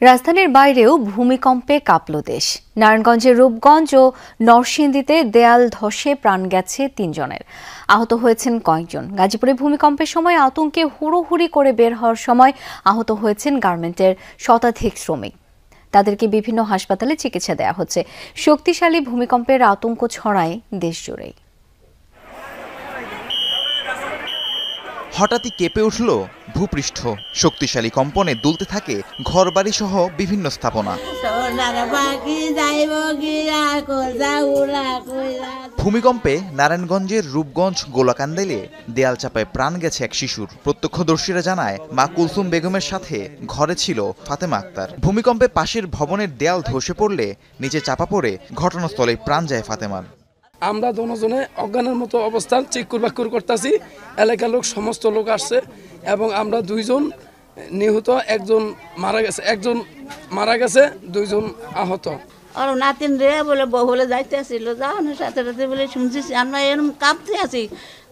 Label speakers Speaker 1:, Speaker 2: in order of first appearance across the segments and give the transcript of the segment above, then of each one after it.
Speaker 1: রাজধানীর বাইরেও ভূমিকম্পে কাঁপল দেশ। নারায়ণগঞ্জের রূপগঞ্জ ও নরসিংদীতে দেয়াল ধসে প্রাণ গেছে ৩ জনের, আহত হয়েছেন কয়েকজন। গাজীপুরে ভূমিকম্পের সময় আতঙ্কে হুড়োহুড়ি করে বের হওয়ার সময় আহত হয়েছেন গার্মেন্টের শতাধিক শ্রমিক। তাদেরকে বিভিন্ন হাসপাতালে চিকিৎসা দেওয়া হচ্ছে। শক্তিশালী ভূমিকম্পের আতঙ্ক ছড়ায় দেশ জুড়েই।
Speaker 2: হঠাৎই কেঁপে উঠল ভূপৃষ্ঠ। শক্তিশালী কম্পনে দুলতে থাকে ঘরবাড়ি সহ বিভিন্ন স্থাপনা। ভূমিকম্পে নারায়ণগঞ্জের রূপগঞ্জ গোলাকান্দাইলে দেয়াল চাপায় প্রাণ গেছে এক শিশুর। প্রত্যক্ষদর্শীরা জানায়, মা কুলসুম বেগমের সাথে ঘরে ছিল ফাতেমা আক্তার। ভূমিকম্পে পাশের ভবনের দেয়াল ধসে পড়লে নিচে চাপা পড়ে ঘটনাস্থলে প্রাণ যায় ফাতেমার।
Speaker 3: আমরা দুজনে অজ্ঞানের মতো অবস্থান চিক্কুর বাক্কুর করতেছি। এলাকার লোক সমস্ত লোক আসছে এবং আমরা 2 জন নিহত, একজন মারা গেছে 2 জন আহত।
Speaker 4: আর নাতিন রে বলে বলে যাইতে আসছিল, যাওয়ানোর সাথে সাথে বলে শুনছি আমরা এরকম কাঁপতে আছি,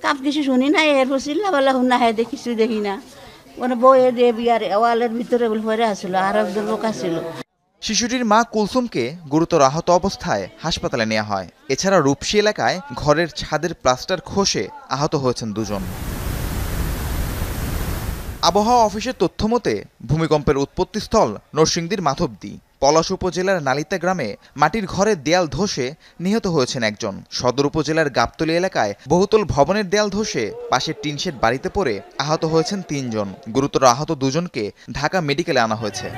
Speaker 4: কাঁপ কিছু শুনি না। এরপর চিল্লা বলা শুনা হয় কিছু দেখি না, মানে বইয়ে দিয়ে বিয়ার ওয়ালের ভিতরে বলে পরে আসছিল, আর একজন লোক আসছিল।
Speaker 2: শিশুটির মা কুলসুমকে গুরুতর আহত অবস্থায় হাসপাতালে নেওয়া হয়। এছাড়া রূপসী এলাকায় ঘরের ছাদের প্লাস্টার খসে আহত হয়েছেন 2 জন। আবহাওয়া অফিসের তথ্য মতে ভূমিকম্পের উৎপত্তিস্থল নরসিংদীর মাধবদী। পলাশ উপজেলার নালিতা গ্রামে মাটির ঘরের দেয়াল ধসে নিহত হয়েছেন একজন। সদর উপজেলার গাবতলী এলাকায় বহুতল ভবনের দেয়াল ধসে পাশের টিনশেড বাড়িতে পড়ে আহত হয়েছেন 3 জন। গুরুতর আহত 2 জনকে ঢাকা মেডিকেলে আনা হয়েছে।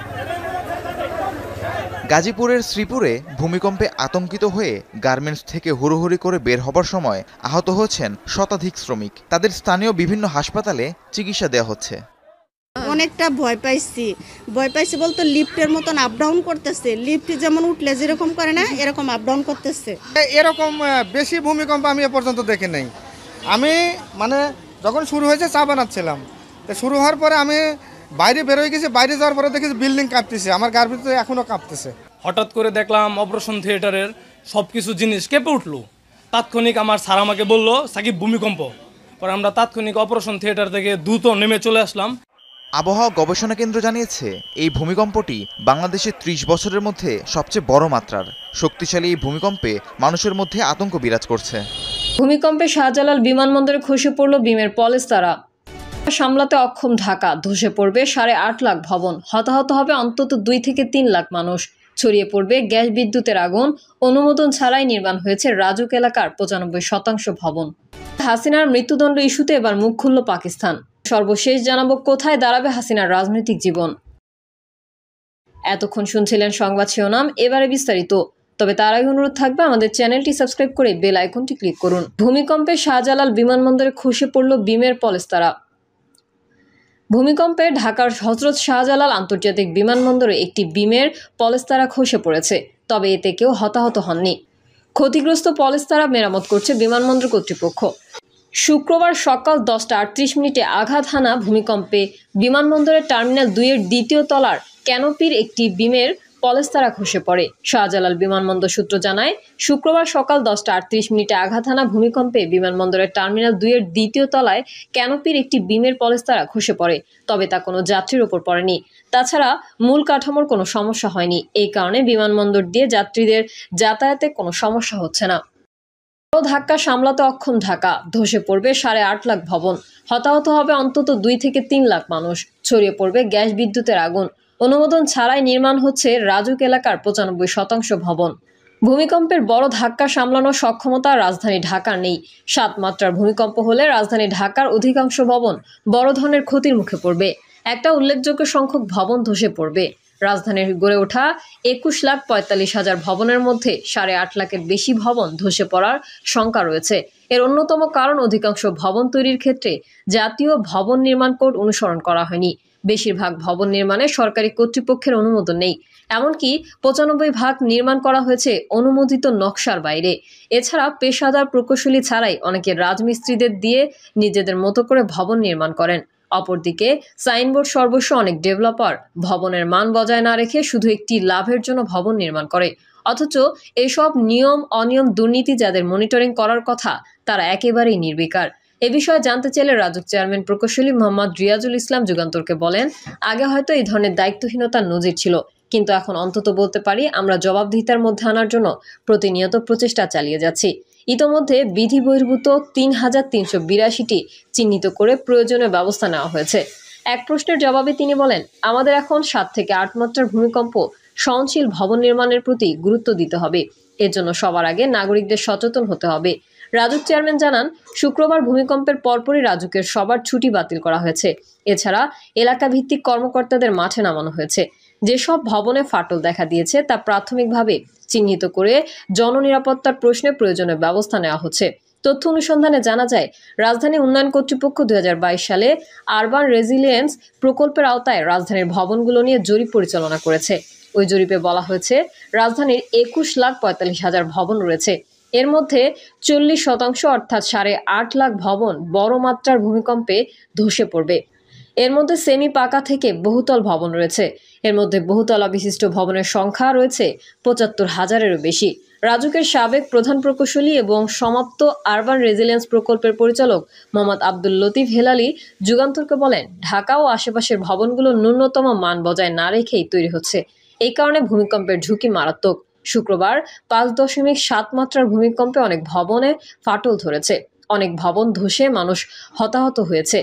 Speaker 2: গাজীপুরের শ্রীপুরে ভূমিকম্পে আতঙ্কিত হয়ে গার্মেন্টস থেকে হুড়োহুড়ি করে বের হবার সময় আহত হয়েছেন শতাধিক শ্রমিক। তাদের স্থানীয় বিভিন্ন হাসপাতালে চিকিৎসা দেওয়া হচ্ছে।
Speaker 5: অনেকটা ভয় পাইছি বলতে লিফটের মতন আপ ডাউন করতেছে। লিফট যেমন উঠলে যেরকম করে না, এরকম আপ ডাউন করতেছে।
Speaker 6: এরকম বেশি ভূমিকম্প আমি এ পর্যন্ত দেখি নাই। আমি যখন শুরু হয়েছে চা বানাচ্ছিলাম, তো শুরু হওয়ার পরে আমি বাইরে বেরোয় গেছি। বাইরে যাওয়ার পরে দেখেছি বিল্ডিং কাঁপতেছে, আমার গার ভিতরে এখনো কাঁপতেছে।
Speaker 7: হঠাৎ করে দেখলাম অপারেশন থিয়েটারের সবকিছু জিনিস কেঁপে উঠলো। তাৎক্ষণিক আমার স্যার আমাকে বললো, সাকিব ভূমিকম্প। পরে আমরা তাৎক্ষণিক অপারেশন থিয়েটার থেকে দ্রুত নেমে চলে আসলাম।
Speaker 2: আবহাওয়া গবেষণা কেন্দ্র জানিয়েছে, এই ভূমিকম্পটি বাংলাদেশের 30 বছরের মধ্যে সবচেয়ে বড় মাত্রার। শক্তিশালী এই ভূমিকম্পে মানুষের মধ্যে আতঙ্ক বিরাজ করছে।
Speaker 8: ভূমিকম্পে শাহজালাল বিমানবন্দরে খসে পড়ল বিমের পলেস্তারা। সামলাতে অক্ষম ঢাকা, ধসে পড়বে 8.5 লাখ ভবন, হতাহত হবে অন্তত 2 থেকে 3 লাখ মানুষ। ছড়িয়ে পড়বে গ্যাস বিদ্যুতের আগুন। অনুমোদন ছাড়াই নির্মাণ হয়েছে রাজুক এলাকার 95% ভবন। হাসিনার মৃত্যুদণ্ড ইস্যুতে এবার মুখ খুলল পাকিস্তান। সর্বশেষ জানাবো কোথায় দাঁড়াবে হাসিনার রাজনৈতিক জীবন। এতক্ষণ শুনছিলেন সংবাদ শিরোনাম, এবারে বিস্তারিত। তবে তার আগে অনুরোধ থাকবে আমাদের চ্যানেলটি সাবস্ক্রাইব করে বেল আইকনটি ক্লিক করুন। ভূমিকম্পে শাহজালাল বিমানবন্দরে খসে পড়ল বিমের পলেস্তারা। ভূমিকম্পে ঢাকার হযরত শাহজালাল আন্তর্জাতিক বিমানবন্দরে একটি বিমের পলেস্তারা খসে পড়েছে, তবে এতে কেউ হতাহত হননি। ক্ষতিগ্রস্ত পলেস্তারা মেরামত করছে বিমানবন্দর কর্তৃপক্ষ। শুক্রবার সকাল 10:38 আঘাত হানা ভূমিকম্পে বিমানবন্দরের টার্মিনাল 2 এর 2য় তলার ক্যানোপির একটি বিমের পলেস্তারা খসে পড়ে। শাহজালাল বিমানবন্দর সূত্র জানায়, শুক্রবার সকাল 10:38 আঘাত হানা ভূমিকম্পে বিমানবন্দরের টার্মিনাল 2 এর 2য় তলায় ক্যানোপির একটি বিমের পলেস্তারা খসে পড়ে, তবে তা কোনো যাত্রীর ওপর পড়েনি। তাছাড়া মূল কাঠামোর কোনো সমস্যা হয়নি। এই কারণে বিমানবন্দর দিয়ে যাত্রীদের যাতায়াতে কোনো সমস্যা হচ্ছে না। ধাক্কা সামলাতে অক্ষম ঢাকা, ধসে পড়বে 8.5 লাখ ভবন, হতাহত হবে অন্তত 2 থেকে 3 লাখ মানুষ। ছড়িয়ে পড়বে গ্যাস বিদ্যুতের আগুন। অনুমোদন ছাড়াই নির্মাণ হচ্ছে রাজুক এলাকার 95% ভবন। ভূমিকম্পের বড় ধাক্কা সামলানোর সক্ষমতা রাজধানী ঢাকার নেই। 7 মাত্রার ভূমিকম্প হলে রাজধানী ঢাকার অধিকাংশ ভবন বড় ধরনের ক্ষতির মুখে পড়বে। একটা উল্লেখযোগ্য সংখ্যক ভবন ধসে পড়বে। রাজধানীর গড়ে ওঠা 21,45,000 ভবনের মধ্যে 8.5 লাখের বেশি ভবন ধসে পড়ার শঙ্কা রয়েছে। এর অন্যতম কারণ, অধিকাংশ ভবন তৈরির ক্ষেত্রে জাতীয় ভবন নির্মাণ কোড অনুসরণ করা হয়নি। বেশিরভাগ ভবন নির্মাণে সরকারি কর্তৃপক্ষের অনুমোদন নেই। এমনকি 95% নির্মাণ করা হয়েছে অনুমোদিত নকশার বাইরে। এছাড়া পেশাদার প্রকৌশলী ছাড়াই অনেকে রাজমিস্ত্রিদের দিয়ে নিজেদের মতো করে ভবন নির্মাণ করেন। অপরদিকে সাইনবোর্ড সর্বস্ব অনেক ডেভেলপার ভবনের মান বজায় না রেখে শুধু একটি লাভের জন্য ভবন নির্মাণ করে। অথচ এসব নিয়ম অনিয়ম দুর্নীতি যাদের মনিটরিং করার কথা, তারা একেবারেই নির্বিকার। এ বিষয়ে জানতে চাইলে রাজুক চেয়ারম্যান প্রকৌশলী মোহাম্মদ রিয়াজুল ইসলাম যুগান্তরকে বলেন, আগে হয়তো এই ধরনের দায়িত্বহীনতার নজির ছিল, কিন্তু এখন অন্তত বলতে পারি আমরা জবাবদিহিতার মধ্যে আনার জন্য প্রতিনিয়ত প্রচেষ্টা চালিয়ে যাচ্ছি। ইতোমধ্যে বিধি বহির্ভূত ৩,৩৮২টি চিহ্নিত করে প্রয়োজনীয় ব্যবস্থা নেওয়া হয়েছে। এক প্রশ্নের জবাবে তিনি বলেন, আমাদের এখন ৭ থেকে ৮ মাত্রার ভূমিকম্প সহনশীল ভবন নির্মাণের প্রতি গুরুত্ব দিতে হবে। এর জন্য সবার আগে নাগরিকদের সচেতন হতে হবে। রাজুক চেয়ারম্যান জানান, শুক্রবার ভূমিকম্পের পরপরই রাজুকের সবার ছুটি বাতিল করা হয়েছে। এছাড়া এলাকা ভিত্তিক কর্মকর্তাদের মাঠে নামানো হয়েছে। যেসব ভবনে ফাটল দেখা দিয়েছে তা প্রাথমিকভাবে চিহ্নিত করে জননিরাপত্তার প্রশ্নে প্রয়োজনীয় ব্যবস্থা নেওয়া হচ্ছে। তথ্য অনুসন্ধানে জানা যায়, রাজধানী উন্নয়ন কর্তৃপক্ষ ২০২২ সালে আরবান রেজিলিয়েন্স প্রকল্পের আওতায় রাজধানীর ভবনগুলো নিয়ে জরিপ পরিচালনা করেছে। ওই জরিপে বলা হয়েছে, রাজধানীর ২১,৪৫,০০০ ভবন রয়েছে। এর মধ্যে ৪০% অর্থাৎ ৮.৫ লাখ ভবন বড় মাত্রার ভূমিকম্পে ধসে পড়বে। এর মধ্যে সেমি পাকা থেকে বহুতল ভবন রয়েছে। এর মধ্যে বহুতলা বিশিষ্ট ভবনের সংখ্যা রয়েছে ৭৫,০০০-এরও বেশি। রাজুকের সাবেক প্রধান প্রকৌশলী এবং সমাপ্ত আরবান রেজিলিয়েন্স প্রকল্পের পরিচালক মোহাম্মদ আব্দুল লতিফ হেলালি যুগান্তরকে বলেন, ঢাকা ও আশেপাশের ভবনগুলো ন্যূনতম মান বজায় না রেখেই তৈরি হচ্ছে। এই কারণে ভূমিকম্পের ঝুঁকি মারাত্মক। শুক্রবার ৫.৭ মাত্রার ভূমিকম্পে অনেক ভবনে ফাটল ধরেছে। অনেক ভবন ধসে মানুষ হতাহত হয়েছে।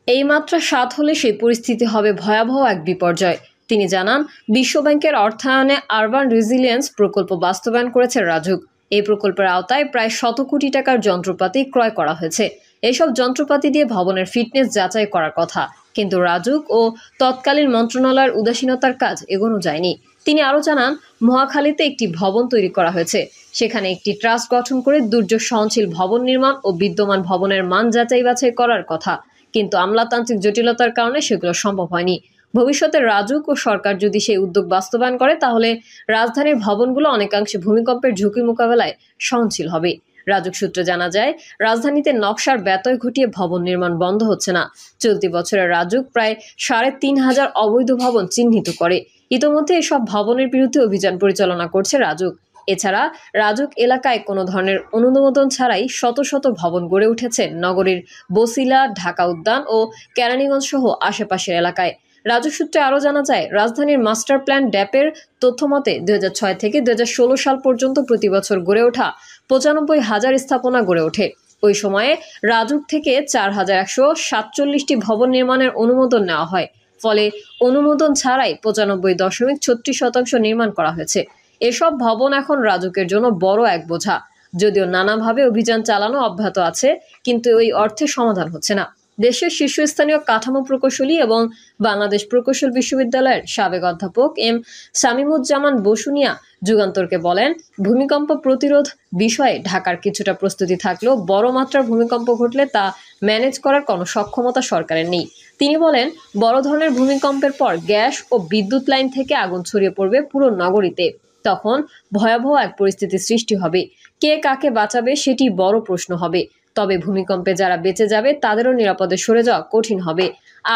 Speaker 8: এই মাত্রা ৭ হলে সেই পরিস্থিতি হবে ভয়াবহ এক বিপর্যয়। তিনি জানান, বিশ্বব্যাংকের অর্থায়নে আরবান রেজিলিয়েন্স প্রকল্প বাস্তবায়ন করেছে রাজুক। এই প্রকল্পের আওতায় প্রায় ১০০ কোটি টাকার যন্ত্রপাতি ক্রয় করা হয়েছে। এসব যন্ত্রপাতি দিয়ে ভবনের ফিটনেস যাচাই করার কথা, কিন্তু রাজুক ও তৎকালীন মন্ত্রণালয়ের উদাসীনতার কাজ এগোনো যায়নি। তিনি আরও জানান, মহাখালীতে একটি ভবন তৈরি করা হয়েছে। সেখানে একটি ট্রাস্ট গঠন করে দুর্যোগ সহনশীল ভবন নির্মাণ ও বিদ্যমান ভবনের মান যাচাই বাছাই করার কথা, কিন্তু আমলাতান্ত্রিক জটিলতার কারণে সেগুলো সম্ভব হয়নি। ভবিষ্যতে রাজুক ও সরকার যদি সেই উদ্যোগ বাস্তবায়ন করে, তাহলে রাজধানীর ভবনগুলো অনেকাংশে ভূমিকম্পের ঝুঁকি মোকাবেলায় সহনশীল হবে। রাজুক সূত্রে জানা যায়, রাজধানীতে নকশার ব্যত্যয় ঘটিয়ে ভবন নির্মাণ বন্ধ হচ্ছে না। চলতি বছরের রাজুক প্রায় ৩,৫০০ অবৈধ ভবন চিহ্নিত করে। ইতোমধ্যে এসব ভবনের বিরুদ্ধে অভিযান পরিচালনা করছে রাজুক। এছাড়া রাজুক এলাকায় কোনো ধরনের অনুমোদন ছাড়াই শত শত ভবন গড়ে উঠেছে নগরীর বসিলা, ঢাকা উদ্যান ও কেরানীগঞ্জ সহ আশেপাশের এলাকায়। রাজুক সূত্রে আরও জানা যায়, রাজধানীর মাস্টার প্ল্যান ড্যাপের তথ্য মতে ২০০৬ থেকে ২০১৬ সাল পর্যন্ত প্রতি বছর গড়ে ওঠা ৯৫,০০০ স্থাপনা গড়ে ওঠে। ওই সময়ে রাজুক থেকে ৪,১৪৭টি ভবন নির্মাণের অনুমোদন নেওয়া হয়। ফলে অনুমোদন ছাড়াই ৯৫.৩৬% নির্মাণ করা হয়েছে। এসব ভবন এখন রাজুকের জন্য বড় এক বোঝা। যদিও নানাভাবে অভিযান চালানো অব্যাহত আছে, কিন্তু ওই অর্থে সমাধান হচ্ছে না। দেশের শীর্ষস্থানীয় কাঠামো প্রকৌশলী এবং বাংলাদেশ প্রকৌশল বিশ্ববিদ্যালয়ের সাবেক অধ্যাপক এম শামীমুজ্জামান বসুনিয়া যুগান্তরকে বলেন, ভূমিকম্প প্রতিরোধ বিষয়ে ঢাকার কিছুটা প্রস্তুতি থাকলেও বড় মাত্রার ভূমিকম্প ঘটলে তা ম্যানেজ করার কোনো সক্ষমতা সরকারের নেই। তিনি বলেন, বড় ধরনের ভূমিকম্পের পর গ্যাস ও বিদ্যুৎ লাইন থেকে আগুন ছড়িয়ে পড়বে পুরো নগরীতে। তখন ভয়াবহ এক পরিস্থিতির সৃষ্টি হবে। কে কাকে বাঁচাবে সেটি বড় প্রশ্ন হবে। তবে ভূমিকম্পে যারা বেঁচে যাবে তাদেরও নিরাপদে সরে যাওয়া কঠিন হবে।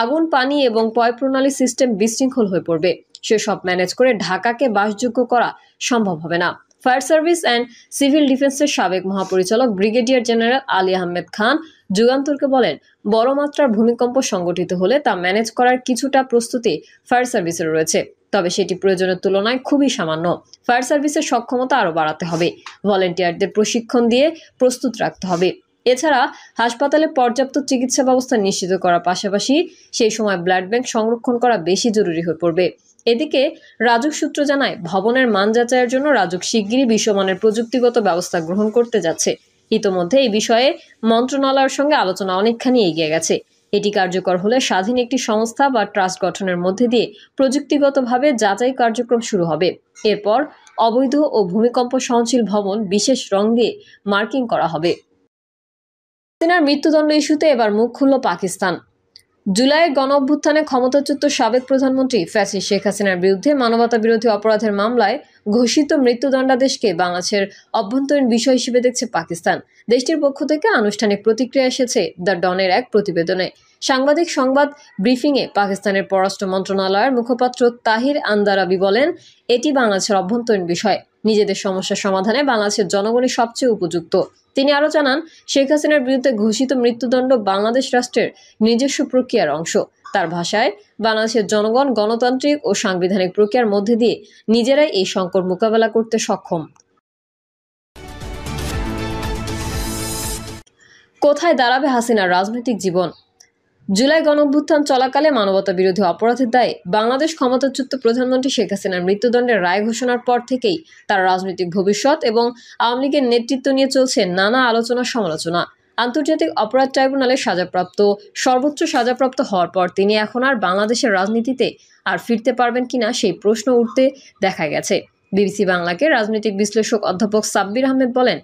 Speaker 8: আগুন, পানি এবং পয়ঃপ্রণালী সিস্টেম বিশৃঙ্খল হয়ে পড়বে। সেসব ম্যানেজ করে ঢাকাকে বাসযোগ্য করা সম্ভব হবে না। ফায়ার সার্ভিস অ্যান্ড সিভিল ডিফেন্সের সাবেক মহাপরিচালক ব্রিগেডিয়ার জেনারেল আলী আহমেদ খান যুগান্তরকে বলেন, বড় মাত্রার ভূমিকম্প সংগঠিত হলে তা ম্যানেজ করার কিছুটা প্রস্তুতি ফায়ার সার্ভিসের রয়েছে, তবে সেটি প্রয়োজনের তুলনায় খুবই সামান্য। ফায়ার সার্ভিসের সক্ষমতা আরও বাড়াতে হবে। ভলেন্টিয়ারদের প্রশিক্ষণ দিয়ে প্রস্তুত রাখতে হবে। এছাড়া হাসপাতালে পর্যাপ্ত চিকিৎসা ব্যবস্থা নিশ্চিত করার পাশাপাশি সেই সময় ব্লাড ব্যাংক সংরক্ষণ করা বেশি জরুরি হয়ে পড়বে। এদিকে রাজুক সূত্র জানায়, ভবনের মান যাচাইয়ের জন্য রাজুক শিগগিরই বিশ্বমানের প্রযুক্তিগত ব্যবস্থা গ্রহণ করতে যাচ্ছে। ইতোমধ্যে এই বিষয়ে মন্ত্রণালয়ের সঙ্গে আলোচনা অনেকখানি এগিয়ে গেছে। এটি কার্যকর হলে স্বাধীন একটি সংস্থা বা ট্রাস্ট গঠনের মধ্যে দিয়ে প্রযুক্তিগতভাবে যাচাই কার্যক্রম শুরু হবে। এরপর অবৈধ ও ভূমিকম্প সহনশীল ভবন বিশেষ রং দিয়ে মার্কিং করা হবে। হাসিনার মৃত্যুদণ্ড ইস্যুতে এবার মুখ খুলল পাকিস্তান। জুলাইয়ের গণঅভ্যুত্থানে ক্ষমতাচ্যুত সাবেক প্রধানমন্ত্রী ফ্যাসিস্ট শেখ হাসিনার বিরুদ্ধে মানবতাবিরোধী অপরাধের মামলায় ঘোষিত মৃত্যুদণ্ডাদেশকে বাংলাদেশের অভ্যন্তরীণ বিষয় হিসেবে দেখছে পাকিস্তান। দেশটির পক্ষ থেকে আনুষ্ঠানিক প্রতিক্রিয়া এসেছে দ্য ডনের এক প্রতিবেদনে। সাংবাদিক সংবাদ ব্রিফিংয়ে পাকিস্তানের পররাষ্ট্র মন্ত্রণালয়ের মুখপাত্র তাহির আন্দারাবি বলেন, এটি বাংলাদেশের অভ্যন্তরীণ বিষয়। নিজেদের সমস্যার সমাধানে বাংলাদেশের জনগণই সবচেয়ে উপযুক্ত। তিনি আরও জানান, শেখ হাসিনার বিরুদ্ধে ঘোষিত মৃত্যুদণ্ড বাংলাদেশ রাষ্ট্রের নিজস্ব প্রক্রিয়ার অংশ। তার ভাষায়, বাংলাদেশের জনগণ গণতান্ত্রিক ও সাংবিধানিক প্রক্রিয়ার মধ্যে দিয়ে নিজেরাই এই সংকট মোকাবেলা করতে সক্ষম। কোথায় দাঁড়াবে হাসিনার রাজনৈতিক জীবন? জুলাই গণঅভ্যুত্থান চলাকালে মানবতা বিরোধী অপরাধের দায়ে বাংলাদেশ ক্ষমতাচ্যুত প্রধানমন্ত্রী শেখ হাসিনার মৃত্যুদণ্ডের রায় ঘোষণার পর থেকেই তার রাজনৈতিক ভবিষ্যৎ এবং আওয়ামী লীগের নেতৃত্ব নিয়ে চলছে নানা আলোচনা সমালোচনা। আন্তর্জাতিক অপরাধ ট্রাইব্যুনালে সর্বোচ্চ সাজাপ্রাপ্ত হওয়ার পর তিনি এখন আর বাংলাদেশের রাজনীতিতে আর ফিরতে পারবেন কিনা সেই প্রশ্ন উঠতে দেখা গেছে। বিবিসি বাংলাকে রাজনৈতিক বিশ্লেষক অধ্যাপক সাব্বির আহমেদ বলেন,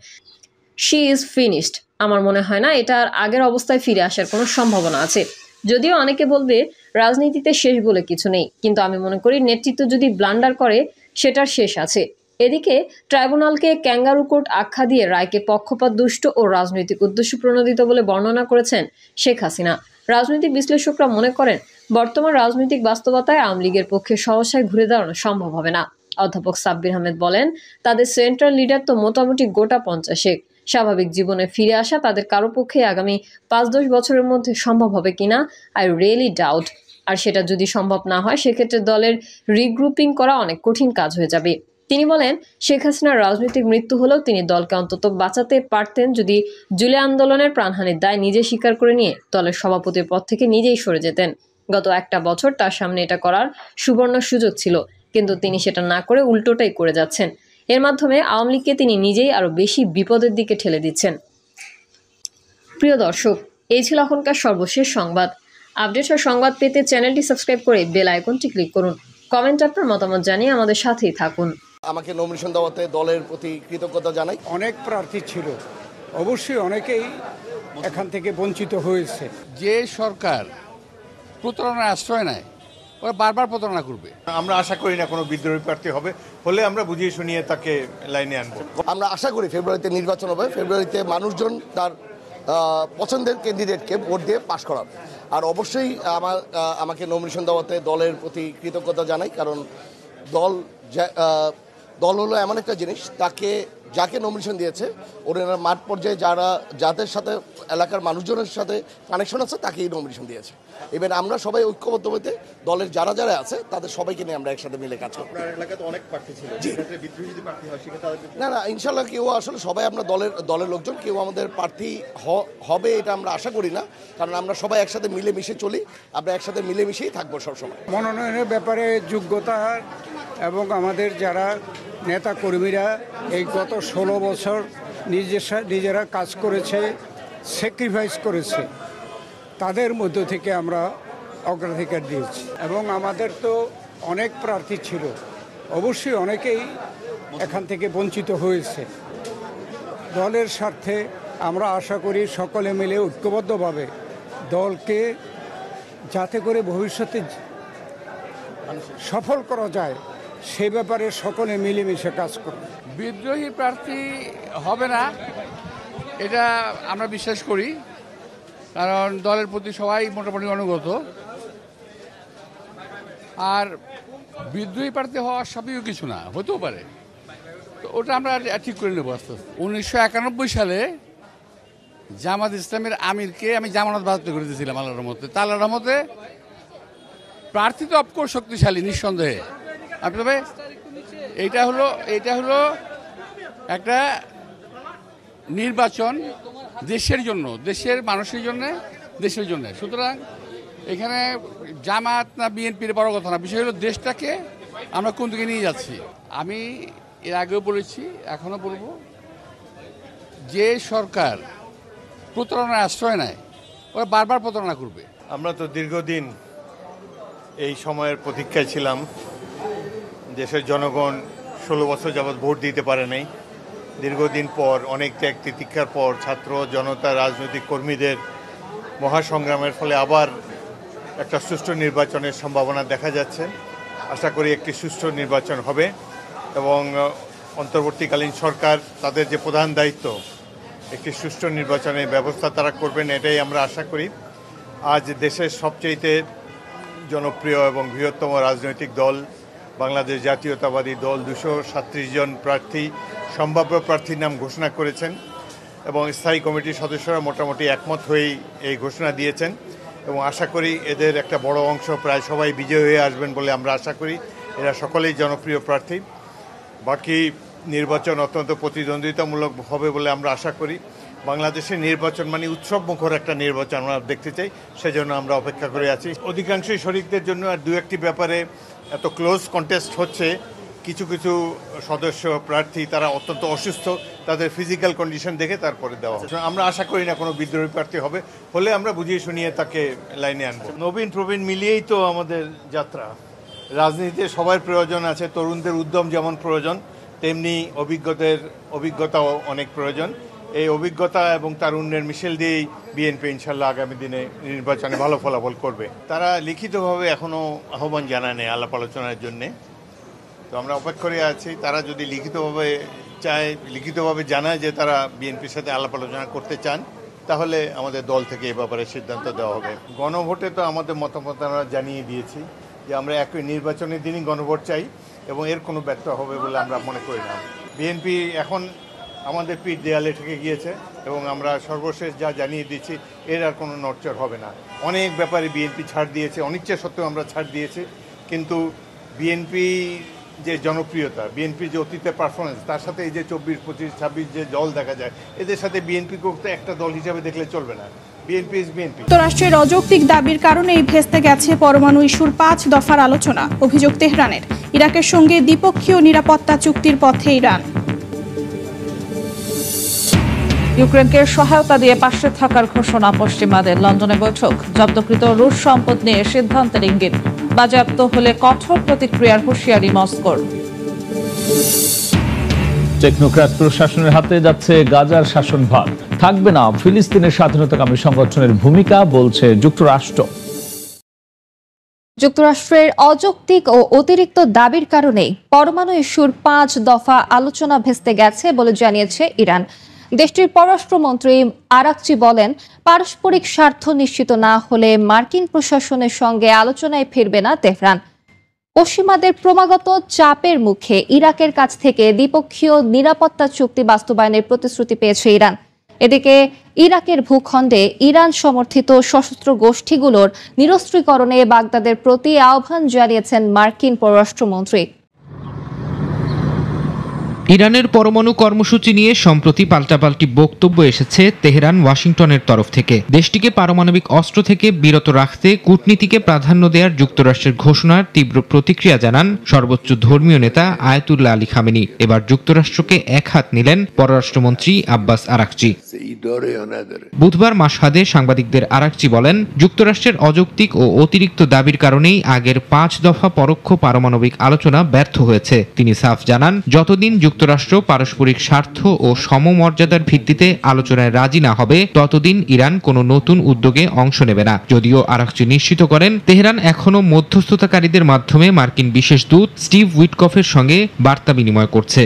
Speaker 8: শি ইজ ফিনিশড। আমার মনে হয় না এটা আর আগের অবস্থায় ফিরে আসার কোনো সম্ভাবনা আছে। যদিও অনেকে বলবে রাজনীতিতে শেষ বলে কিছু নেই, কিন্তু আমি মনে করি নেতৃত্ব যদি ব্লান্ডার করে সেটার শেষ আছে। এদিকে ট্রাইব্যুনালকে ক্যাঙ্গারু কোর্ট আখ্যা দিয়ে রায়কে পক্ষপাত দুষ্ট ও রাজনৈতিক উদ্দেশ্য প্রণোদিত বলে বর্ণনা করেছেন শেখ হাসিনা। রাজনৈতিক বিশ্লেষকরা মনে করেন বর্তমান রাজনৈতিক বাস্তবতায় আওয়ামী লীগের পক্ষে সহসায় ঘুরে দাঁড়ানো সম্ভব হবে না। অধ্যাপক সাব্বির আহমেদ বলেন, তাদের সেন্ট্রাল লিডার তো মোটামুটি গোটা 50। স্বাভাবিক জীবনে ফিরে আসা তাদের কারো পক্ষে আগামী 5-10 বছরের মধ্যে সম্ভব হবে কিনা আই রিয়েলি ডাউট। আর সেটা যদি সম্ভব না হয় সেক্ষেত্রে দলের রিগ্রুপিং করা অনেক কঠিন কাজ হয়ে যাবে। তিনি বলেন, শেখ হাসিনার রাজনৈতিক মৃত্যু হলেও তিনি দলকে অন্তত বাঁচাতে পারতেন যদি জুলাই আন্দোলনের প্রাণহানির দায় নিজে স্বীকার করে নিয়ে দলের সভাপতির পদ থেকে নিজেই সরে যেতেন। গত একটা বছর তার সামনে এটা করার সুবর্ণ সুযোগ ছিল, কিন্তু তিনি সেটা না করে উল্টোটাই করে যাচ্ছেন। এর মাধ্যমে আওয়ামী লীগকে তিনি নিজেই আরো বেশি বিপদের দিকে ঠেলে দিচ্ছেন। প্রিয় দর্শক, এই ছিল এখনকার সর্বশেষ সংবাদ। আপডেট ও সংবাদ পেতে চ্যানেলটি সাবস্ক্রাইব করে বেল আইকনটি ক্লিক করুন। কমেন্ট আপনার মতামত জানিয়ে আমাদের সাথেই থাকুন।
Speaker 9: আমাকে নমিনেশন দেওয়াতে দলের প্রতি কৃতজ্ঞতা জানাই।
Speaker 10: অনেক প্রার্থী ছিল, অবশ্যই অনেকেই এখান থেকে বঞ্চিত হয়েছে।
Speaker 11: যে সরকার প্রতারণার আশ্রয় নেয় ওরা বারবার প্রতারণা করবে।
Speaker 12: আমরা আশা করি না কোনো বিদ্রোহী প্রার্থী হবে, হলে আমরা বুঝিয়ে শুনিয়ে তাকে লাইনে আনবো।
Speaker 9: আমরা আশা করি ফেব্রুয়ারিতে নির্বাচন হবে, ফেব্রুয়ারিতে মানুষজন তার পছন্দের ক্যান্ডিডেটকে ভোট দিয়ে পাশ করাবে। আর অবশ্যই আমাকে নমিনেশন দেওয়াতে দলের প্রতি কৃতজ্ঞতা জানাই, কারণ দল হলো এমন একটা জিনিস, যাকে নমিনেশন দিয়েছে ওনারা মাঠ পর্যায়ে যাদের সাথে এলাকার মানুষজনের সাথে কানেকশন আছে তাকেই নমিনেশন দিয়েছে। এবার আমরা সবাই ঐক্যবদ্ধ হতে দলের যারা আছে তাদের সবাইকে নিয়ে আমরা একসাথে মিলে কাজ করব। না ইনশাল্লাহ কেউ আসলে সবাই আমরা দলের লোকজন, কেউ আমাদের প্রার্থী হবে এটা আমরা আশা করি না, কারণ আমরা সবাই একসাথে মিলেমিশে চলি, আমরা একসাথে মিলেমিশেই থাকবো সবসময়।
Speaker 10: মনোনয়নের ব্যাপারে যোগ্যতা এবং আমাদের যারা নেতা কর্মীরা এই গত 16 বছর নিজেরা কাজ করেছে, স্যাক্রিফাইস করেছে, তাদের মধ্য থেকে আমরা অগ্রাধিকার দিয়েছি। এবং আমাদের তো অনেক প্রার্থী ছিল, অবশ্যই অনেকেই এখান থেকে বঞ্চিত হয়েছে। দলের স্বার্থে আমরা আশা করি সকলে মিলে ঐক্যবদ্ধভাবে দলকে যাতে করে ভবিষ্যতে সফল করা যায় সে ব্যাপারে সকলে মিলেমিশে কাজ করবে।
Speaker 11: বিদ্রোহী প্রার্থী হবে না এটা আমরা বিশ্বাস করি, কারণ দলের প্রতি সবাই মোটামুটি অনুগত। আর বিদ্রোহী প্রার্থী হওয়া স্বাভাবিক কিছু না, হতেও পারে, তো ওটা আমরা ঠিক করে নেবো আস্তে আস্তে। 1991 সালে জামাত ইসলামের আমিরকে আমি জামানত বাজেয়াপ্ত করে দিয়েছিলাম আল্লাহর রহমতে। তা আল্লাহর রহমতে প্রার্থী তো অফকোর্স শক্তিশালী নিঃসন্দেহে, তবে এটা হলো একটা নির্বাচন দেশের জন্য, দেশের মানুষের জন্য, দেশের জন্য। সুতরাং এখানে জামাত না বিএনপির বড় কথা না, বিষয় হলো দেশটাকে আমরা কোন দিকে নিয়ে যাচ্ছি। আমি এর আগেও বলেছি, এখনও বলবো, যে সরকার প্রতারণার আশ্রয় নেয় ওরা বারবার প্রতারণা করবে।
Speaker 12: আমরা তো দীর্ঘদিন এই সময়ের প্রতীক্ষায় ছিলাম। দেশের জনগণ 16 বছর যাবৎ ভোট দিতে পারে নাই। দীর্ঘদিন পর, অনেক ত্যাগ তিতিক্ষার পর, ছাত্র জনতা, রাজনৈতিক কর্মীদের মহাসংগ্রামের ফলে আবার একটা সুষ্ঠু নির্বাচনের সম্ভাবনা দেখা যাচ্ছে। আশা করি একটি সুষ্ঠু নির্বাচন হবে এবং অন্তর্বর্তীকালীন সরকার তাদের যে প্রধান দায়িত্ব একটি সুষ্ঠু নির্বাচনের ব্যবস্থা তারা করবেন, এটাই আমরা আশা করি। আজ দেশের সবচেয়ে জনপ্রিয় এবং বৃহত্তম রাজনৈতিক দল বাংলাদেশ জাতীয়তাবাদী দল 237 জন প্রার্থী, সম্ভাব্য প্রার্থীর নাম ঘোষণা করেছেন এবং স্থায়ী কমিটির সদস্যরা মোটামুটি একমত হয়েই এই ঘোষণা দিয়েছেন এবং আশা করি এদের একটা বড় অংশ প্রায় সবাই বিজয়ী হয়ে আসবেন বলে আমরা আশা করি। এরা সকলেই জনপ্রিয় প্রার্থী। বাকি নির্বাচন অত্যন্ত প্রতিদ্বন্দ্বিতামূলক হবে বলে আমরা আশা করি। বাংলাদেশের নির্বাচন মানে উৎসব মুখর একটা নির্বাচন আমরা দেখতে চাই, সেজন্য আমরা অপেক্ষা করে আছি। অধিকাংশই শরিকদের জন্য আর দু একটি ব্যাপারে এত ক্লোজ কন্টেস্ট হচ্ছে, কিছু কিছু সদস্য প্রার্থী তারা অত্যন্ত অসুস্থ, তাদের ফিজিক্যাল কন্ডিশন দেখে তারপরে দেওয়া হবে। আমরা আশা করি না কোনো বিদ্রোহী প্রার্থী হবে, হলে আমরা বুঝিয়ে শুনিয়ে তাকে লাইনে আনবো। নবীন প্রবীণ মিলিয়েই তো আমাদের যাত্রা। রাজনীতিতে সবার প্রয়োজন আছে, তরুণদের উদ্যম যেমন প্রয়োজন, তেমনি অভিজ্ঞতাও অনেক প্রয়োজন। এই অভিজ্ঞতা এবং তারুণ্যের মিশেল দিয়েই বিএনপি ইনশাল্লাহ আগামী দিনে নির্বাচনে ভালো ফলাফল করবে। তারা লিখিতভাবে এখনও আহ্বান জানায়নি আলাপ আলোচনার জন্যে, তো আমরা অপেক্ষা করে আছি। তারা যদি লিখিতভাবে জানায় যে তারা বিএনপির সাথে আলাপ আলোচনা করতে চান, তাহলে আমাদের দল থেকে এ ব্যাপারে সিদ্ধান্ত দেওয়া হবে। গণভোটে তো আমাদের মতামত আমরা জানিয়ে দিয়েছি যে আমরা একই নির্বাচনের দিনই গণভোট চাই এবং এর কোনো ব্যর্থ হবে বলে আমরা মনে করি না। বিএনপি এখন আমাদের পিঠ দেয়ালে ঠেকে গিয়েছে এবং আমরা সর্বশেষ যা জানিয়ে দিচ্ছি এর আর কোনো নড়চড় হবে না। অনেক ব্যাপারে বিএনপি ছাড় দিয়েছে, অনিচ্ছা সত্ত্বেও আমরা ছাড় দিয়েছি, কিন্তু বিএনপি যে জনপ্রিয়তা, বিএনপির যে অতীতের পারফরমেন্স, তার সাথে এই যে 24, 25, 26 যে দল দেখা যায়, এদের সাথে বিএনপিকে একটা দল হিসাবে দেখলে চলবে না। BNP is BNP.
Speaker 13: যুক্তরাষ্ট্রের অযৌক্তিক দাবির কারণেই ভেস্তে গেছে পরমাণু ইস্যুর 5 দফার আলোচনা, অভিযোগ তেহরানের। ইরাকের সঙ্গে দ্বিপক্ষীয় নিরাপত্তা চুক্তির পথে ইরান।
Speaker 14: ইউক্রেনকে সহায়তা দিয়ে পাশে থাকার ঘোষণা পশ্চিমাদের। লন্ডনে বৈঠক, জব্দকৃত রুশ সম্পদ নিয়ে সিদ্ধান্তের ইঙ্গিত। বাজেয়াপ্ত হলে কঠোর প্রতিক্রিয়ার হুঁশিয়ারি মস্কোর।
Speaker 15: টেকনোক্র্যাট প্রশাসনের হাতে যাচ্ছে গাজার শাসনভার। থাকবে না ফিলিস্তিনের স্বাধীনতাকামী সংগঠনের ভূমিকা, বলছে যুক্তরাষ্ট্র।
Speaker 16: যুক্তরাষ্ট্রের অযৌক্তিক ও অতিরিক্ত দাবির কারণেই পরমাণু ইস্যুর 5 দফা আলোচনা ভেস্তে গেছে বলে জানিয়েছে ইরান। দেশটির পররাষ্ট্রমন্ত্রী আরাকচি বলেন, পারস্পরিক স্বার্থ নিশ্চিত না হলে মার্কিন প্রশাসনের সঙ্গে আলোচনায় ফিরবে না তেহরান। পশ্চিমাদের ক্রমাগত চাপের মুখে ইরাকের কাছ থেকে দ্বিপক্ষীয় নিরাপত্তা চুক্তি বাস্তবায়নের প্রতিশ্রুতি পেয়েছে ইরান। এদিকে ইরাকের ভূখণ্ডে ইরান সমর্থিত সশস্ত্র গোষ্ঠীগুলোর নিরস্ত্রীকরণে বাগদাদের প্রতি আহ্বান জানিয়েছেন মার্কিন পররাষ্ট্রমন্ত্রী।
Speaker 17: ইরানের পরমাণু কর্মসূচি নিয়ে সম্প্রতি পাল্টাপাল্টি বক্তব্য এসেছে তেহরান, ওয়াশিংটনের তরফ থেকে। দেশটিকে পারমাণবিক অস্ত্র থেকে বিরত রাখতে কূটনীতিকে প্রাধান্য দেওয়ার যুক্তরাষ্ট্রের ঘোষণার তীব্র প্রতিক্রিয়া জানান সর্বোচ্চ ধর্মীয় নেতা আয়াতুল্লাহ আলী খামেনি। এবার যুক্তরাষ্ট্রকে একহাত নিলেন পররাষ্ট্রমন্ত্রী আব্বাস আরাকচি। বুধবার মাশহাদে সাংবাদিকদের আরাকচি বলেন, যুক্তরাষ্ট্রের অযৌক্তিক ও অতিরিক্ত দাবির কারণেই আগের 5 দফা পরোক্ষ পারমাণবিক আলোচনা ব্যর্থ হয়েছে। তিনি সাফ জানান, যতদিন যুক্তরাষ্ট্র পারস্পরিক স্বার্থ ও সমমর্যাদার ভিত্তিতে আলোচনায় রাজি না হবে, ততদিন ইরান কোনো নতুন উদ্যোগে অংশ নেবে না। যদিও আরাকচি নিশ্চিত করেন, তেহরান এখনও মধ্যস্থতাকারীদের মাধ্যমে মার্কিন বিশেষ দূত স্টিভ উইটকফের সঙ্গে বার্তা বিনিময় করছে।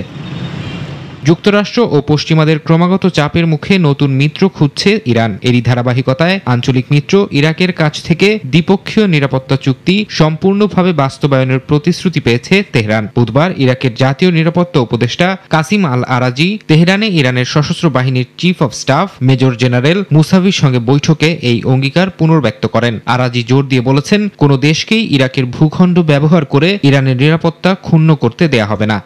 Speaker 17: যুক্তরাষ্ট্র ও পশ্চিমাদের ক্রমাগত চাপের মুখে নতুন মিত্র খুঁজছে ইরান। এরই ধারাবাহিকতায় আঞ্চলিক মিত্র ইরাকের কাছ থেকে দ্বিপক্ষীয় নিরাপত্তা চুক্তি সম্পূর্ণভাবে বাস্তবায়নের প্রতিশ্রুতি পেয়েছে তেহরান। বুধবার ইরাকের জাতীয় নিরাপত্তা উপদেষ্টা কাসিম আল আরাজি তেহরানে ইরানের সশস্ত্র বাহিনীর chief of staff major general মুসাভির সঙ্গে বৈঠকে এই অঙ্গীকার পুনর্ব্যক্ত করেন। আরাজি জোর দিয়ে বলেছেন, কোনো দেশকেই ইরাকের ভূখণ্ড ব্যবহার করে ইরানের নিরাপত্তা ক্ষুণ্ণ করতে দেয়া হবে না।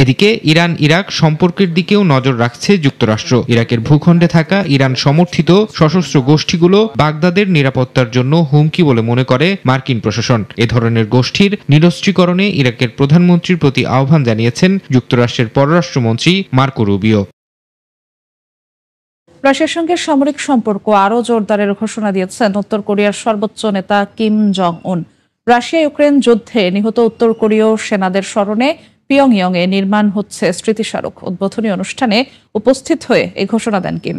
Speaker 17: এদিকে ইরান ইরাক সম্পর্কের দিকেও নজর রাখছে যুক্তরাষ্ট্র। ইরাকের ভূখণ্ডে থাকা ইরান সমর্থিত সশস্ত্র গোষ্ঠীগুলো বাগদাদের নিরাপত্তার জন্য হুমকি বলে মনে করে মার্কিন প্রশাসন। এ ধরনের গোষ্ঠীর নিরস্ত্রীকরণে ইরাকের প্রধানমন্ত্রীর প্রতি আহ্বান জানিয়েছেন যুক্তরাষ্ট্রের পররাষ্ট্রমন্ত্রী মার্কো রুবিও।
Speaker 14: রাশিয়ার সঙ্গে সামরিক সম্পর্ক আরও জোরদারের ঘোষণা দিয়েছেন উত্তর কোরিয়ার সর্বোচ্চ নেতা কিম জং উন। রাশিয়া ইউক্রেন যুদ্ধে নিহত উত্তর কোরীয় সেনাদের স্মরণে পিয়ংইয়ংয়ে নির্মাণ হচ্ছে স্মৃতিস্মারক। উদ্বোধনী অনুষ্ঠানে উপস্থিত হয়ে এই ঘোষণা দেন কিম।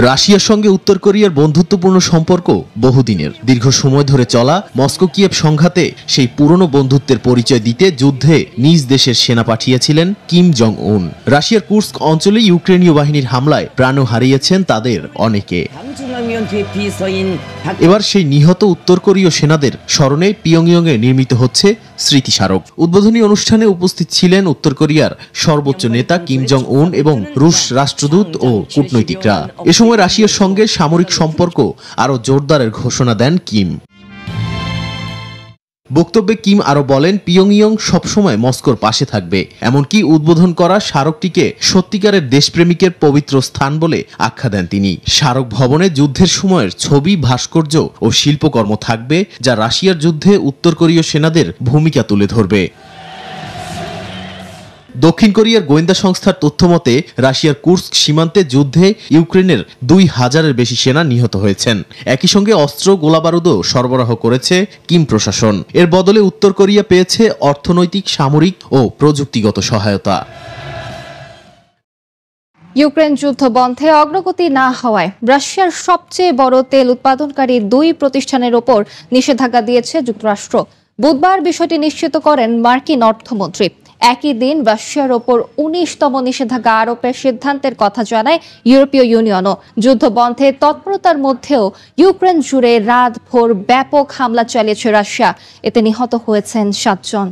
Speaker 18: রাশিয়ার সঙ্গে উত্তর কোরিয়ার বন্ধুত্বপূর্ণ সম্পর্ক বহুদিনের। দীর্ঘ সময় ধরে চলা মস্কো কিয়েভ সংঘাতে সেই পুরনো বন্ধুত্বের পরিচয় দিতে যুদ্ধে নিজ দেশের সেনা পাঠিয়েছিলেন কিম জং উন। রাশিয়ার কুর্স্ক অঞ্চলে ইউক্রেনীয় বাহিনীর হামলায় প্রাণও হারিয়েছেন তাদের অনেকে। এবার সেই নিহত উত্তর কোরীয় সেনাদের স্মরণে পিয়ংইয়ংয়ে নির্মিত হচ্ছে স্মৃতিস্মারক। উদ্বোধনী অনুষ্ঠানে উপস্থিত ছিলেন উত্তর কোরিয়ার সর্বোচ্চ নেতা কিম জং উন এবং রুশ রাষ্ট্রদূত ও কূটনৈতিকরা। এ সময় রাশিয়ার সঙ্গে সামরিক সম্পর্ক আরও জোরদারের ঘোষণা দেন কিম। বক্তব্যে কিম আরো বলেন, পিয়ংইয়ং সবসময় মস্কোর পাশে থাকবে, এমনকি উদ্বোধন করা স্মারকটিকে সত্যিকারের দেশপ্রেমিকের পবিত্র স্থান বলে আখ্যা দেন তিনি। স্মারক ভবনে যুদ্ধের সময়ের ছবি, ভাস্কর্য ও শিল্পকর্ম থাকবে, যা রাশিয়ার যুদ্ধে উত্তর কোরীয় সেনাদের ভূমিকা তুলে ধরবে। দক্ষিণ কোরিয়ার গোয়েন্দা সংস্থার তথ্যমতে রাশিয়ার কুর্স্ক সীমান্তে যুদ্ধে ইউক্রেনের 2000-এর বেশি সেনা নিহত হয়েছেন। একই সঙ্গে অস্ত্র, গোলাবারুদও সরবরাহ করেছে কিম প্রশাসন। এর বদলে উত্তর কোরিয়া পেয়েছে অর্থনৈতিক, সামরিক ও প্রযুক্তিগত সহায়তা।
Speaker 16: ইউক্রেন যুদ্ধ বন্ধে অগ্রগতি না হওয়ায় রাশিয়ার সবচেয়ে বড় তেল উৎপাদনকারী 2 প্রতিষ্ঠানের ওপর নিষেধাজ্ঞা দিয়েছে যুক্তরাষ্ট্র। বুধবার বিষয়টি নিশ্চিত করেন মার্কিন অর্থমন্ত্রী। একই দিন রাশিয়ার ওপর 19তম নিষেধাজ্ঞা আরোপের সিদ্ধান্তের কথা জানায় ইউরোপীয় ইউনিয়নও। যুদ্ধ বন্ধে তৎপরতার মধ্যেও ইউক্রেন জুড়ে রাতভর ব্যাপক হামলা চালিয়েছে রাশিয়া। এতে নিহত হয়েছেন 7 জন।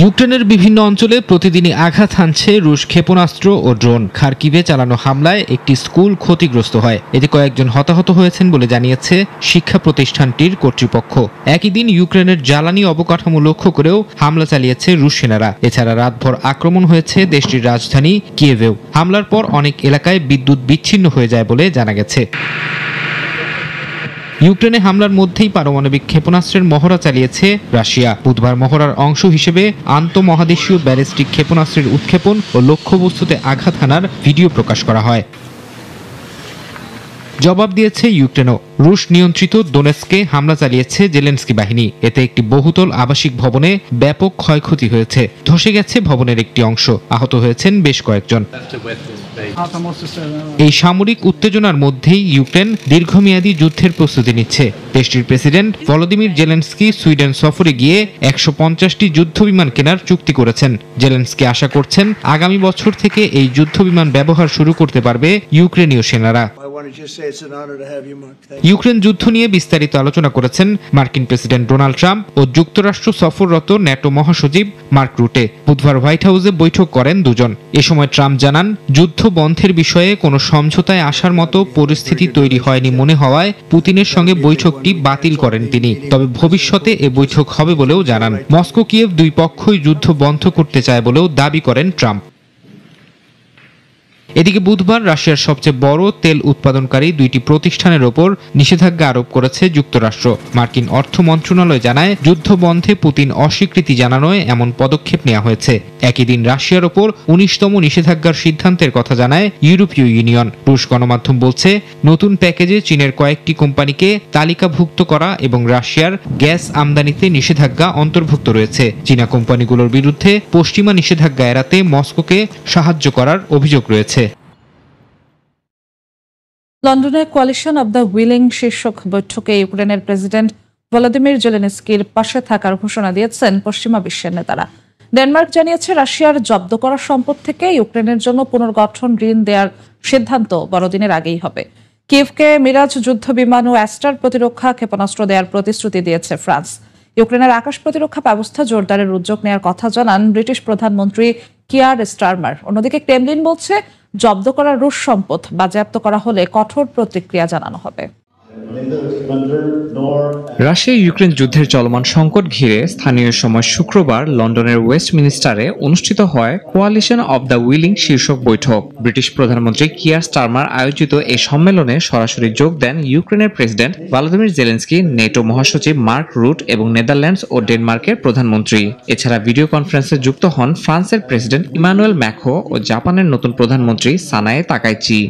Speaker 17: ইউক্রেনের বিভিন্ন অঞ্চলে প্রতিদিনই আঘাত হানছে রুশ ক্ষেপণাস্ত্র ও ড্রোন। খার্কিভে চালানো হামলায় একটি স্কুল ক্ষতিগ্রস্ত হয়, এতে কয়েকজন হতাহত হয়েছেন বলে জানিয়েছে শিক্ষা প্রতিষ্ঠানটির কর্তৃপক্ষ। একই দিন ইউক্রেনের জ্বালানি অবকাঠামো লক্ষ্য করেও হামলা চালিয়েছে রুশ সেনারা। এছাড়া রাতভর আক্রমণ হয়েছে দেশটির রাজধানী কিয়েভেও। হামলার পর অনেক এলাকায় বিদ্যুৎ বিচ্ছিন্ন হয়ে যায় বলে জানা গেছে। ইউক্রেনে হামলার মধ্যেই পারমাণবিক ক্ষেপণাস্ত্রের মহড়া চালিয়েছে রাশিয়া। বুধবার মহড়ার অংশ হিসেবে আন্তঃমহাদেশীয় ব্যালিস্টিক ক্ষেপণাস্ত্রের উৎক্ষেপণ ও লক্ষ্যবস্তুতে আঘাত হানার ভিডিও প্রকাশ করা হয়। জবাব দিয়েছে ইউক্রেনও। রুশ নিয়ন্ত্রিত দোনেৎস্কে হামলা চালিয়েছে জেলেনস্কি বাহিনী। এতে একটি বহুতল আবাসিক ভবনে ব্যাপক ক্ষয়ক্ষতি হয়েছে। ধসে গেছে ভবনের একটি অংশ, আহত হয়েছেন বেশ কয়েকজন। এই সামরিক উত্তেজনার মধ্যেই ইউক্রেন দীর্ঘমেয়াদী যুদ্ধের প্রস্তুতি নিচ্ছে। দেশটির প্রেসিডেন্ট ভলোদিমির জেলেনস্কি সুইডেন সফরে গিয়ে 150টি যুদ্ধবিমান কেনার চুক্তি করেছেন। জেলেনস্কি আশা করছেন আগামী বছর থেকে এই যুদ্ধবিমান ব্যবহার শুরু করতে পারবে ইউক্রেনীয় সেনারা। ইউক্রেন যুদ্ধ নিয়ে বিস্তারিত আলোচনা করেছেন মার্কিন প্রেসিডেন্ট ডোনাল্ড ট্রাম্প ও যুক্তরাষ্ট্র সফররত ন্যাটো মহাসচিব মার্ক রুটে। বুধবার হোয়াইট হাউসে বৈঠক করেন দুজন। এ সময় ট্রাম্প জানান, যুদ্ধ বন্ধের বিষয়ে কোনো সমঝোতায় আসার মতো পরিস্থিতি তৈরি হয়নি মনে হওয়ায় পুতিনের সঙ্গে বৈঠকটি বাতিল করেন তিনি। তবে ভবিষ্যতে এ বৈঠক হবে বলেও জানান। মস্কো কিয়েভ 2 পক্ষই যুদ্ধ বন্ধ করতে চায় বলেও দাবি করেন ট্রাম্প। এদিকে বুধবার রাশিয়ার সবচেয়ে বড় তেল উৎপাদনকারী 2টি প্রতিষ্ঠানের ওপর নিষেধাজ্ঞা আরোপ করেছে যুক্তরাষ্ট্র। মার্কিন অর্থ মন্ত্রণালয় জানায়, যুদ্ধ বন্ধে পুতিন অস্বীকৃতি জানানোয় এমন পদক্ষেপ নেওয়া হয়েছে। একই দিন রাশিয়ার ওপর 19তম নিষেধাজ্ঞার সিদ্ধান্তের কথা জানায় ইউরোপীয় ইউনিয়ন। রুশ গণমাধ্যম বলছে, নতুন প্যাকেজে চীনের কয়েকটি কোম্পানিকে তালিকাভুক্ত করা এবং রাশিয়ার গ্যাস আমদানিতে নিষেধাজ্ঞা অন্তর্ভুক্ত রয়েছে। চীনা কোম্পানিগুলোর বিরুদ্ধে পশ্চিমা নিষেধাজ্ঞা এড়াতে মস্কোকে সাহায্য করার অভিযোগ রয়েছে।
Speaker 14: লন্ডনে কোয়ালিশন অব দ্য উইলিং শীর্ষক বৈঠকে ইউক্রেনের প্রেসিডেন্ট ভলোদিমির জেলেনস্কির পাশে থাকার ঘোষণা দিয়েছেন পশ্চিমা বিশ্বের নেতারা। ডেনমার্ক জানিয়েছে, রাশিয়ার জব্দ করা সম্পদ থেকে ইউক্রেনের জন্য পুনর্গঠন ঋণ দেওয়ার সিদ্ধান্ত বড়দিনের আগেই হবে। কিয়েভকে মিরাজ যুদ্ধ বিমান ও অ্যাস্টার প্রতিরক্ষা ক্ষেপণাস্ত্র দেওয়ার প্রতিশ্রুতি দিয়েছে ফ্রান্স। ইউক্রেনের আকাশ প্রতিরক্ষা ব্যবস্থা জোরদারের উদ্যোগ নেওয়ার কথা জানান ব্রিটিশ প্রধানমন্ত্রী কিয়ার স্টারমার। অন্যদিকে ক্রেমলিন বলছে, জব্দ করা রুশ সম্পদ বাজেয়াপ্ত করা হলে কঠোর প্রতিক্রিয়া জানানো হবে।
Speaker 19: রাশিয়া ইউক্রেন যুদ্ধের চলমান সংকট ঘিরে স্থানীয় সময় শুক্রবার লন্ডনের ওয়েস্টমিনিস্টারে অনুষ্ঠিত হয় কোয়ালিশন অব দ্য উইলিং শীর্ষক বৈঠক। ব্রিটিশ প্রধানমন্ত্রী কিয়ার স্টারমার আয়োজিত এই সম্মেলনে সরাসরি যোগ দেন ইউক্রেনের প্রেসিডেন্ট ভলোদিমির জেলেনস্কি, নেটো মহাসচিব মার্ক রুট এবং নেদারল্যান্ডস ও ডেনমার্কের প্রধানমন্ত্রী। এছাড়া ভিডিও কনফারেন্সে যুক্ত হন ফ্রান্সের প্রেসিডেন্ট ইমানুয়েল ম্যাক্রো ও জাপানের নতুন প্রধানমন্ত্রী সানায়ে তাকাইচি।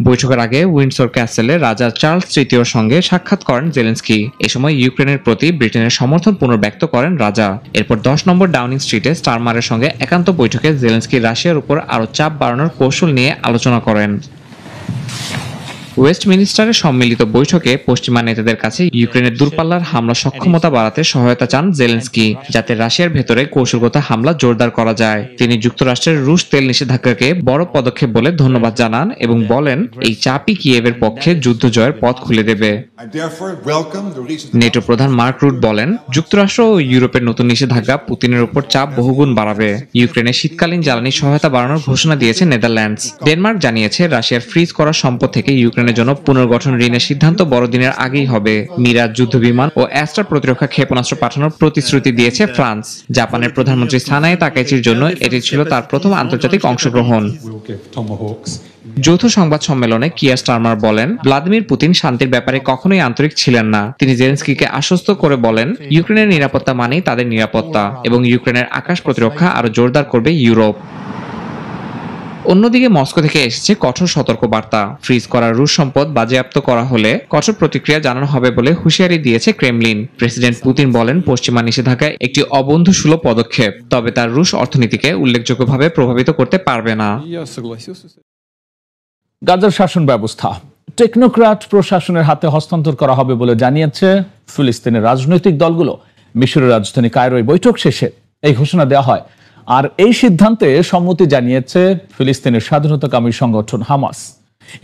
Speaker 19: বৈঠকের আগে উইন্ডসর ক্যাসেলে রাজা চার্লস তৃতীয়র সঙ্গে সাক্ষাৎ করেন জেলেনস্কি। এ সময় ইউক্রেনের প্রতি ব্রিটেনের সমর্থন পুনর্ব্যক্ত করেন রাজা। এরপর 10 নম্বর ডাউনিং স্ট্রিটে স্টারমারের সঙ্গে একান্ত বৈঠকে জেলেনস্কি রাশিয়ার উপর আরও চাপ বাড়ানোর কৌশল নিয়ে আলোচনা করেন। ওয়েস্টমিনিস্টারের সম্মিলিত বৈঠকে পশ্চিমা নেতাদের কাছে ইউক্রেনের দূরপাল্লার হামলা সক্ষমতা বাড়াতে সহায়তা চান জেলেনস্কি, যাতে রাশিয়ার ভেতরে কৌশলগত হামলা জোরদার করা যায়। তিনি যুক্তরাষ্ট্রের রুশ তেল নিষেধাজ্ঞাকে বড় পদক্ষেপ বলে ধন্যবাদ জানান এবং বলেন এই চাপই কিয়েভের পক্ষে যুদ্ধ জয়ের পথ খুলে দেবে। নেটো প্রধান মার্ক রুট বলেন, যুক্তরাষ্ট্র ও ইউরোপের নতুন নিষেধাজ্ঞা পুতিনের উপর চাপ বহুগুণ বাড়াবে। ইউক্রেনে শীতকালীন জ্বালানি সহায়তা বাড়ানোর ঘোষণা দিয়েছে নেদারল্যান্ডস। ডেনমার্ক জানিয়েছে রাশিয়ার ফ্রিজ করা সম্পদ থেকে ইউক্রেনের জন্য পুনর্গঠন ঋণের সিদ্ধান্ত বড়দিনের আগেই হবে। মিরাজ যুদ্ধবিমান ও অ্যাস্ট্রা প্রতিরক্ষা ক্ষেপণাস্ত্র পাঠানোর প্রতিশ্রুতি দিয়েছে ফ্রান্স। জাপানের প্রধানমন্ত্রী সানায়ে তাকাইচির জন্য এটি ছিল তার প্রথম আন্তর্জাতিক অংশগ্রহণ। যৌথ সংবাদ সম্মেলনে কিয়ার স্টারমার বলেন, ভ্লাদিমির পুতিন শান্তির ব্যাপারে কখনোই আন্তরিক ছিলেন না। তিনি জেলেনস্কিকে আশ্বস্ত করে বলেন, ইউক্রেনের নিরাপত্তা মানেই তাদের নিরাপত্তা এবং ইউক্রেনের আকাশ প্রতিরক্ষা আরো জোরদার করবে ইউরোপ। অন্যদিকে মস্কো থেকে এসেছে কঠোর সতর্ক বার্তা। ফ্রিজ করা রুশ সম্পদ বাজেয়াপ্ত করা হলে কঠোর প্রতিক্রিয়া জানানো হবে বলে হুঁশিয়ারি দিয়েছে ক্রেমলিন। প্রেসিডেন্ট পুতিন বলেন, পশ্চিমা নিষেধাজ্ঞা একটি অবন্ধুসুলভ পদক্ষেপ, তবে তার রুশ অর্থনীতিকে উল্লেখযোগ্যভাবে প্রভাবিত করতে পারবে না।
Speaker 15: গাজার শাসন ব্যবস্থা টেকনোক্র্যাট প্রশাসনের হাতে হস্তান্তর করা হবে বলে জানিয়েছে ফিলিস্তিনের রাজনৈতিক দলগুলো। মিশরের রাজধানী কায়রোয় বৈঠক শেষে এই ঘোষণা দেওয়া হয়। আর এই সিদ্ধান্তে সম্মতি জানিয়েছে ফিলিস্তিনের স্বাধীনতাকামী সংগঠন হামাস।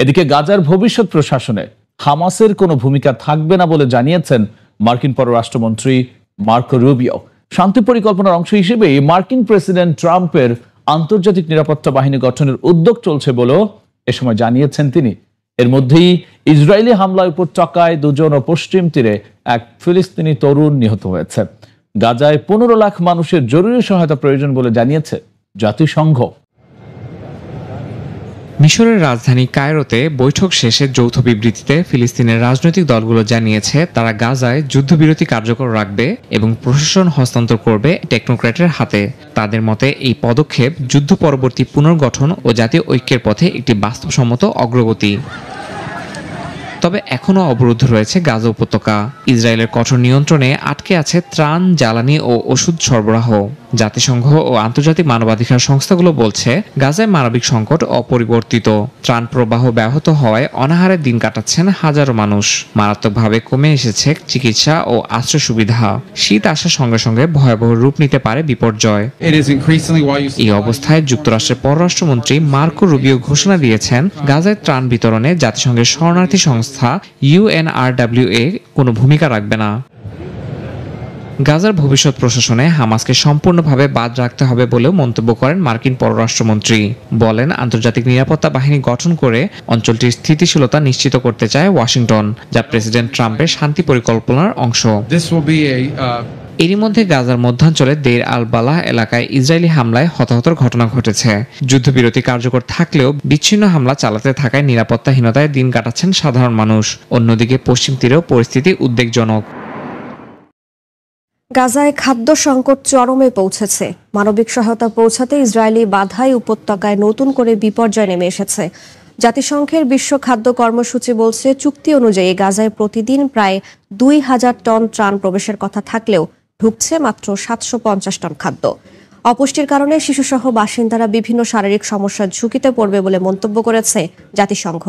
Speaker 15: এদিকে গাজার ভবিষ্যৎ প্রশাসনে হামাসের কোনো ভূমিকা থাকবে না বলে জানিয়েছেন মার্কিন পররাষ্ট্রমন্ত্রী মার্কো রুবিও। শান্তি পরিকল্পনার অংশ হিসেবে মার্কিন প্রেসিডেন্ট ট্রাম্পের আন্তর্জাতিক নিরাপত্তা বাহিনী গঠনের উদ্যোগ চলছে বলেও এ সময় জানিয়েছেন তিনি। এর মধ্যেই ইসরায়েলি হামলায় উপত্যকায় 2 জন ও পশ্চিম তীরে এক ফিলিস্তিনি তরুণ নিহত হয়েছে। গাজায় 15 লাখ মানুষের জরুরি সহায়তা প্রয়োজন বলে জানিয়েছে জাতিসংঘ।
Speaker 19: মিশরের রাজধানী কায়রোতে বৈঠক শেষে যৌথ বিবৃতিতে ফিলিস্তিনের রাজনৈতিক দলগুলো জানিয়েছে তারা গাজায় যুদ্ধবিরতি কার্যকর রাখবে এবং প্রশাসন হস্তান্তর করবে টেকনোক্র্যাটের হাতে। তাদের মতে এই পদক্ষেপ যুদ্ধ পরবর্তী পুনর্গঠন ও জাতীয় ঐক্যের পথে একটি বাস্তবসম্মত অগ্রগতি। তবে এখনও অবরুদ্ধ রয়েছে গাজা উপত্যকা। ইসরায়েলের কঠোর নিয়ন্ত্রণে আটকে আছে ত্রাণ, জ্বালানি ও ওষুধ সরবরাহ। জাতিসংঘ ও আন্তর্জাতিক মানবাধিকার সংস্থাগুলো বলছে গাজায় মানবিক সংকট অপরিবর্তিত। ত্রাণ প্রবাহ ব্যাহত হওয়ায় অনাহারে দিন কাটাচ্ছেন হাজারো মানুষ। মারাত্মকভাবে কমে এসেছে চিকিৎসা ও আশ্রয় সুবিধা। শীত আসার সঙ্গে সঙ্গে ভয়াবহ রূপ নিতে পারে বিপর্যয়। এই অবস্থায় যুক্তরাষ্ট্রের পররাষ্ট্রমন্ত্রী মার্কো রুবিও ঘোষণা দিয়েছেন গাজায় ত্রাণ বিতরণে জাতিসংঘের শরণার্থী সংস্থা UNRWA কোনো ভূমিকা রাখবে না। গাজার ভবিষ্যৎ প্রশাসনে হামাসকে সম্পূর্ণভাবে বাদ রাখতে হবে বলেও মন্তব্য করেন মার্কিন পররাষ্ট্রমন্ত্রী। বলেন, আন্তর্জাতিক নিরাপত্তা বাহিনী গঠন করে অঞ্চলটির স্থিতিশীলতা নিশ্চিত করতে চায় ওয়াশিংটন, যা প্রেসিডেন্ট ট্রাম্পের শান্তি পরিকল্পনার অংশ। এরই মধ্যে গাজার মধ্যাঞ্চলে দেইর আল বালাহ এলাকায় ইসরায়েলি হামলায় হতাহতের ঘটনা ঘটেছে। যুদ্ধবিরতি কার্যকর থাকলেও বিচ্ছিন্ন হামলা চালাতে থাকায় নিরাপত্তাহীনতায় দিন কাটাচ্ছেন সাধারণ মানুষ। অন্যদিকে পশ্চিম তীরেও পরিস্থিতি উদ্বেগজনক।
Speaker 20: গাজায় খাদ্য সংকট চরমে পৌঁছেছে। মানবিক সহায়তা পৌঁছাতে ইসরায়েলি বাধাই উপত্যকায় নতুন করে বিপর্যয় নেমে এসেছে। জাতিসংঘের বিশ্ব খাদ্য কর্মসূচি বলছে, চুক্তি অনুযায়ী গাজায় প্রতিদিন প্রায় 2000 টন ত্রাণ প্রবেশের কথা থাকলেও ঢুকছে মাত্র 750 টন খাদ্য। অপুষ্টির কারণে শিশুসহ বাসিন্দারা বিভিন্ন শারীরিক সমস্যার ঝুঁকিতে পড়বে বলে মন্তব্য করেছে জাতিসংঘ।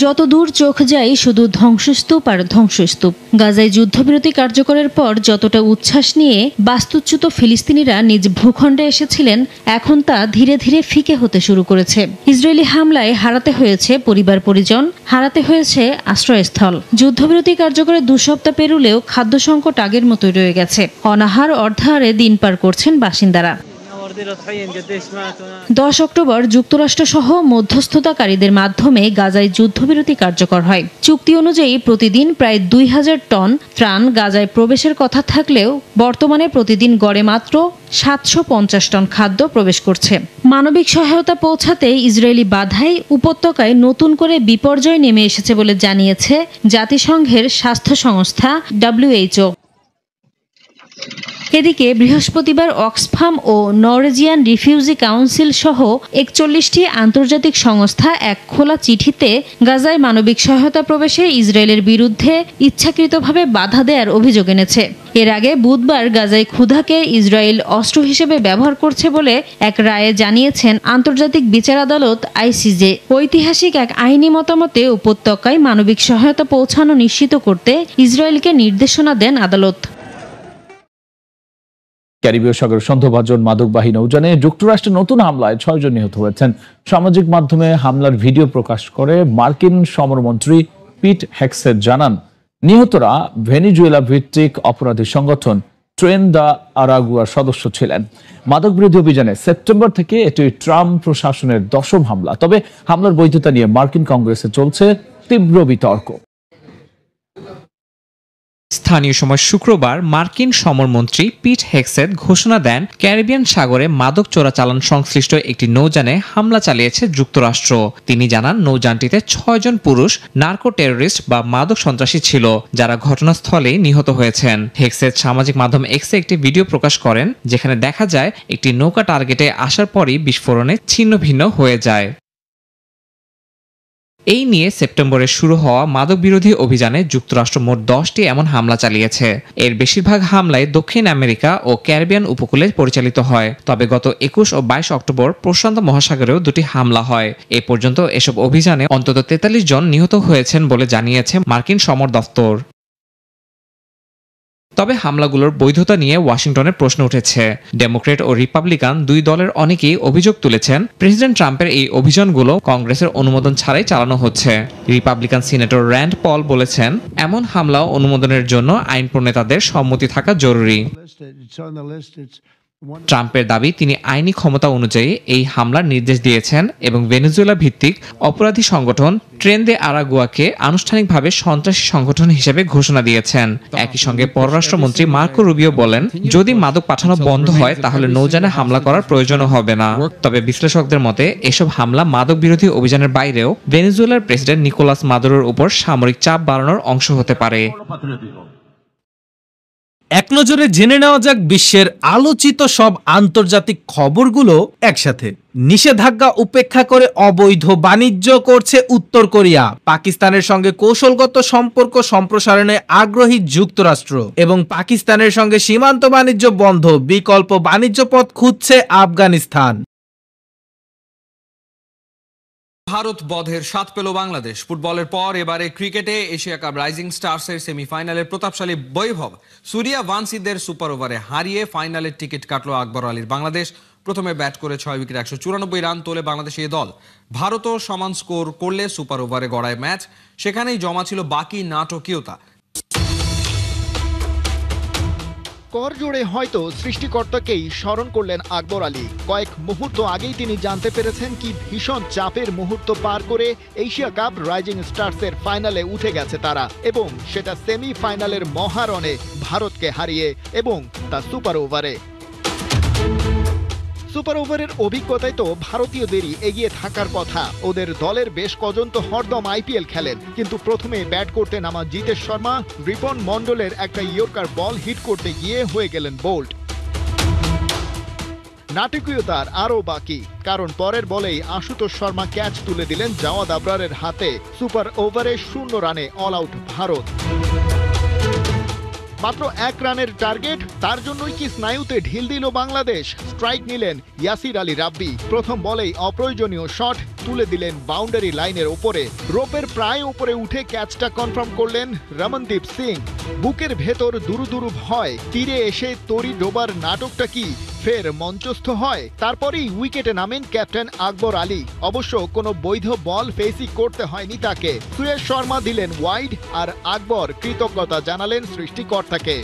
Speaker 21: যত দূর চোখ যায় শুধু ধ্বংসস্তূপ আর ধ্বংসস্তূপ। গাজায় যুদ্ধবিরতি কার্যকরের পর যতটা উচ্ছ্বাস নিয়ে বাস্তুচ্যুত ফিলিস্তিনিরা নিজ ভূখণ্ডে এসেছিলেন, এখন তা ধীরে ধীরে ফিকে হতে শুরু করেছে। ইসরায়েলি হামলায় হারাতে হয়েছে পরিবার পরিজন, হারাতে হয়েছে আশ্রয়স্থল। যুদ্ধবিরতি কার্যকরের 2 সপ্তাহ পেরুলেও খাদ্য সংকট আগের মতোই রয়ে গেছে। অনাহার অর্ধাহারে দিন পার করছেন বাসিন্দারা। 10 অক্টোবর যুক্তরাষ্ট্র সহ মধ্যস্থতাকারীদের মাধ্যমে গাজায় যুদ্ধবিরতি কার্যকর হয়। চুক্তি অনুযায়ী প্রতিদিন প্রায় 2000 টন ত্রাণ গাজায় প্রবেশের কথা থাকলেও বর্তমানে প্রতিদিন গড়ে মাত্র 750 টন খাদ্য প্রবেশ করছে। মানবিক সহায়তা পৌঁছাতে ইসরায়েলি বাধাই উপত্যকায় নতুন করে বিপর্যয় নেমে এসেছে বলে জানিয়েছে জাতিসংঘের স্বাস্থ্য সংস্থা WHO। এদিকে বৃহস্পতিবার অক্সফাম ও নরওয়েজিয়ান রিফিউজি কাউন্সিল সহ ৪১টি আন্তর্জাতিক সংস্থা এক খোলা চিঠিতে গাজায় মানবিক সহায়তা প্রবেশে ইসরায়েলের বিরুদ্ধে ইচ্ছাকৃতভাবে বাধা দেওয়ার অভিযোগ এনেছে। এর আগে বুধবার গাজায় ক্ষুধাকে ইসরায়েল অস্ত্র হিসেবে ব্যবহার করছে বলে এক রায়ে জানিয়েছেন আন্তর্জাতিক বিচার আদালত ICJ। ঐতিহাসিক এক আইনি মতামতে উপত্যকায় মানবিক সহায়তা পৌঁছানো নিশ্চিত করতে ইসরায়েলকে নির্দেশনা দেন আদালত।
Speaker 15: ক্যারিবীয় সাগরের সন্দেহভাজন মাদকবাহী নৌযানে যুক্তরাষ্ট্রের নতুন হামলায় 6 জন নিহত হয়েছেন। সামাজিক মাধ্যমে হামলার ভিডিও প্রকাশ করে মার্কিন সমরমন্ত্রী পিট হেক্সেট জানান, নিহতরা ভেনিজুয়েলা ভিত্তিক অপরাধী সংগঠন ট্রেন দ্য আরাগুয়ার সদস্য ছিলেন। মাদক বিরোধী অভিযানে সেপ্টেম্বর থেকে এটি ট্রাম্প প্রশাসনের 10ম হামলা। তবে হামলার বৈধতা নিয়ে মার্কিন কংগ্রেসে চলছে তীব্র বিতর্ক।
Speaker 19: স্থানীয় সময় শুক্রবার মার্কিন সমরমন্ত্রী পিট হেক্সেট ঘোষণা দেন, ক্যারিবিয়ান সাগরে মাদক চোরাচালান সংশ্লিষ্ট একটি নৌযানে হামলা চালিয়েছে যুক্তরাষ্ট্র। তিনি জানান, নৌযানটিতে 6 জন পুরুষ নার্কো টেররিস্ট বা মাদক সন্ত্রাসী ছিল, যারা ঘটনাস্থলেই নিহত হয়েছেন। হেক্সেট সামাজিক মাধ্যম এক্সে একটি ভিডিও প্রকাশ করেন, যেখানে দেখা যায় একটি নৌকা টার্গেটে আসার পরই বিস্ফোরণে ছিন্ন ভিন্ন হয়ে যায়। এই নিয়ে সেপ্টেম্বরে শুরু হওয়া মাদক বিরোধী অভিযানে যুক্তরাষ্ট্র মোট 10টি এমন হামলা চালিয়েছে। এর বেশিরভাগ হামলায় দক্ষিণ আমেরিকা ও ক্যারিবিয়ান উপকূলে পরিচালিত হয়। তবে গত 21 ও 22 অক্টোবর প্রশান্ত মহাসাগরেও 2টি হামলা হয়। এ পর্যন্ত এসব অভিযানে অন্তত 43 জন নিহত হয়েছেন বলে জানিয়েছে মার্কিন সমর দফতর। তবে হামলাগুলোর বৈধতা নিয়ে ওয়াশিংটনের প্রশ্ন উঠেছে। ডেমোক্রেট ও রিপাবলিকান দুই দলের অনেকেই অভিযোগ তুলেছেন, প্রেসিডেন্ট ট্রাম্পের এই অভিযানগুলো কংগ্রেসের অনুমোদন ছাড়াই চালানো হচ্ছে। রিপাবলিকান সিনেটর র্যান্ড পল বলেছেন, এমন হামলা অনুমোদনের জন্য আইন প্রণেতাদের সম্মতি থাকা জরুরি। ট্রাম্পের দাবি, তিনি আইনি ক্ষমতা অনুযায়ী এই হামলার নির্দেশ দিয়েছেন এবং ভেনেজুয়েলা ভিত্তিক অপরাধী সংগঠন ট্রেন দে আরাগুয়াকে আনুষ্ঠানিকভাবে সন্ত্রাসী সংগঠন হিসেবে ঘোষণা দিয়েছেন। একই সঙ্গে পররাষ্ট্রমন্ত্রী মার্কো রুবিও বলেন, যদি মাদক পাঠানো বন্ধ হয় তাহলে নৌযানে হামলা করার প্রয়োজনও হবে না। তবে বিশ্লেষকদের মতে এসব হামলা মাদক বিরোধী অভিযানের বাইরেও ভেনেজুয়েলার প্রেসিডেন্ট নিকোলাস মাদুরোর উপর সামরিক চাপ বাড়ানোর অংশ হতে পারে।
Speaker 1: এক নজরে জেনে নেওয়া যাক বিশ্বের আলোচিত সব আন্তর্জাতিক খবরগুলো একসাথে। নিষেধাজ্ঞা উপেক্ষা করে অবৈধ বাণিজ্য করছে উত্তর কোরিয়া। পাকিস্তানের সঙ্গে কৌশলগত সম্পর্ক সম্প্রসারণে আগ্রহী যুক্তরাষ্ট্র এবং পাকিস্তানের সঙ্গে সীমান্ত বাণিজ্য বন্ধ, বিকল্প বাণিজ্য পথ খুঁজছে আফগানিস্তান।
Speaker 22: ভারত বধের স্বাদ পেল বাংলাদেশ। ফুটবলের পর এবারে ক্রিকেটে এশিয়া কাপ রাইজিং স্টার্সের সেমিফাইনালের প্রতাপশালী বৈভব সুরিয়া ভানসিদের সুপার ওভারে হারিয়ে ফাইনালের টিকিট কাটল আকবর আলীর বাংলাদেশ। প্রথমে ব্যাট করে 6 উইকেটে 194 রান তোলে বাংলাদেশ এই দল। ভারতও সমান স্কোর করলে সুপার ওভারে গড়ায় ম্যাচ। সেখানেই জমা ছিল বাকি নাটকীয়তা।
Speaker 23: করজোড়ে হয়তো সৃষ্টিকর্তাকেই স্মরণ করলেন আকবর আলী। কয়েক মুহূর্ত আগেই তিনি জানতে পেরেছেন কি ভীষণ চাপের মুহূর্ত পার করে এশিয়া কাপ রাইজিং স্টার্সের ফাইনালে উঠে গেছে তারা, এবং সেটা সেমিফাইনালের মহারণে ভারতকে হারিয়ে, এবং তা সুপার ওভারে। সুপার ওভারের অভিজ্ঞতায় তো ভারতীয়দেরই এগিয়ে থাকার কথা। ওদের দলের বেশ কজন তো হরদম IPL খেলেন, কিন্তু প্রথমে ব্যাট করতে নামা জিতেশ শর্মা রিপন মন্ডলের একটা ইয়র্কার বল হিট করতে গিয়ে হয়ে গেলেন বোল্ড। নাটকীয়তার আরও বাকি, কারণ পরের বলেই আশুতোষ শর্মা ক্যাচ তুলে দিলেন জাওয়াদ আবরারের হাতে। সুপার ওভারে 0 রানে অল আউট ভারত। মাত্র 1 রানের টার্গেট, তার জন্যই কি স্নায়ুতে ঢিল দিল বাংলাদেশ? স্ট্রাইক নিলেন ইয়াসির আলী রাব্বি। প্রথম বলেই অপ্রয়োজনীয় শট তুলে দিলেন বাউন্ডারি লাইনের ওপরে। রোপের প্রায় উপরে উঠে ক্যাচটা কনফার্ম করলেন রমনদীপ সিং। বুকের ভেতর দুরু দুরু ভয়, তীরে এসে তরি ডোবার নাটকটা কি ফের মঞ্চস্থ হয়? তারপরেই উইকেটে নামেন ক্যাপ্টেন আকবর আলী। অবশ্য কোনো বৈধ বল ফেসই করতে হয়নি তাকে। সুয়েশ শর্মা দিলেন ওয়াইড, আর আকবর কৃতজ্ঞতা জানালেন সৃষ্টিকর্তাকে।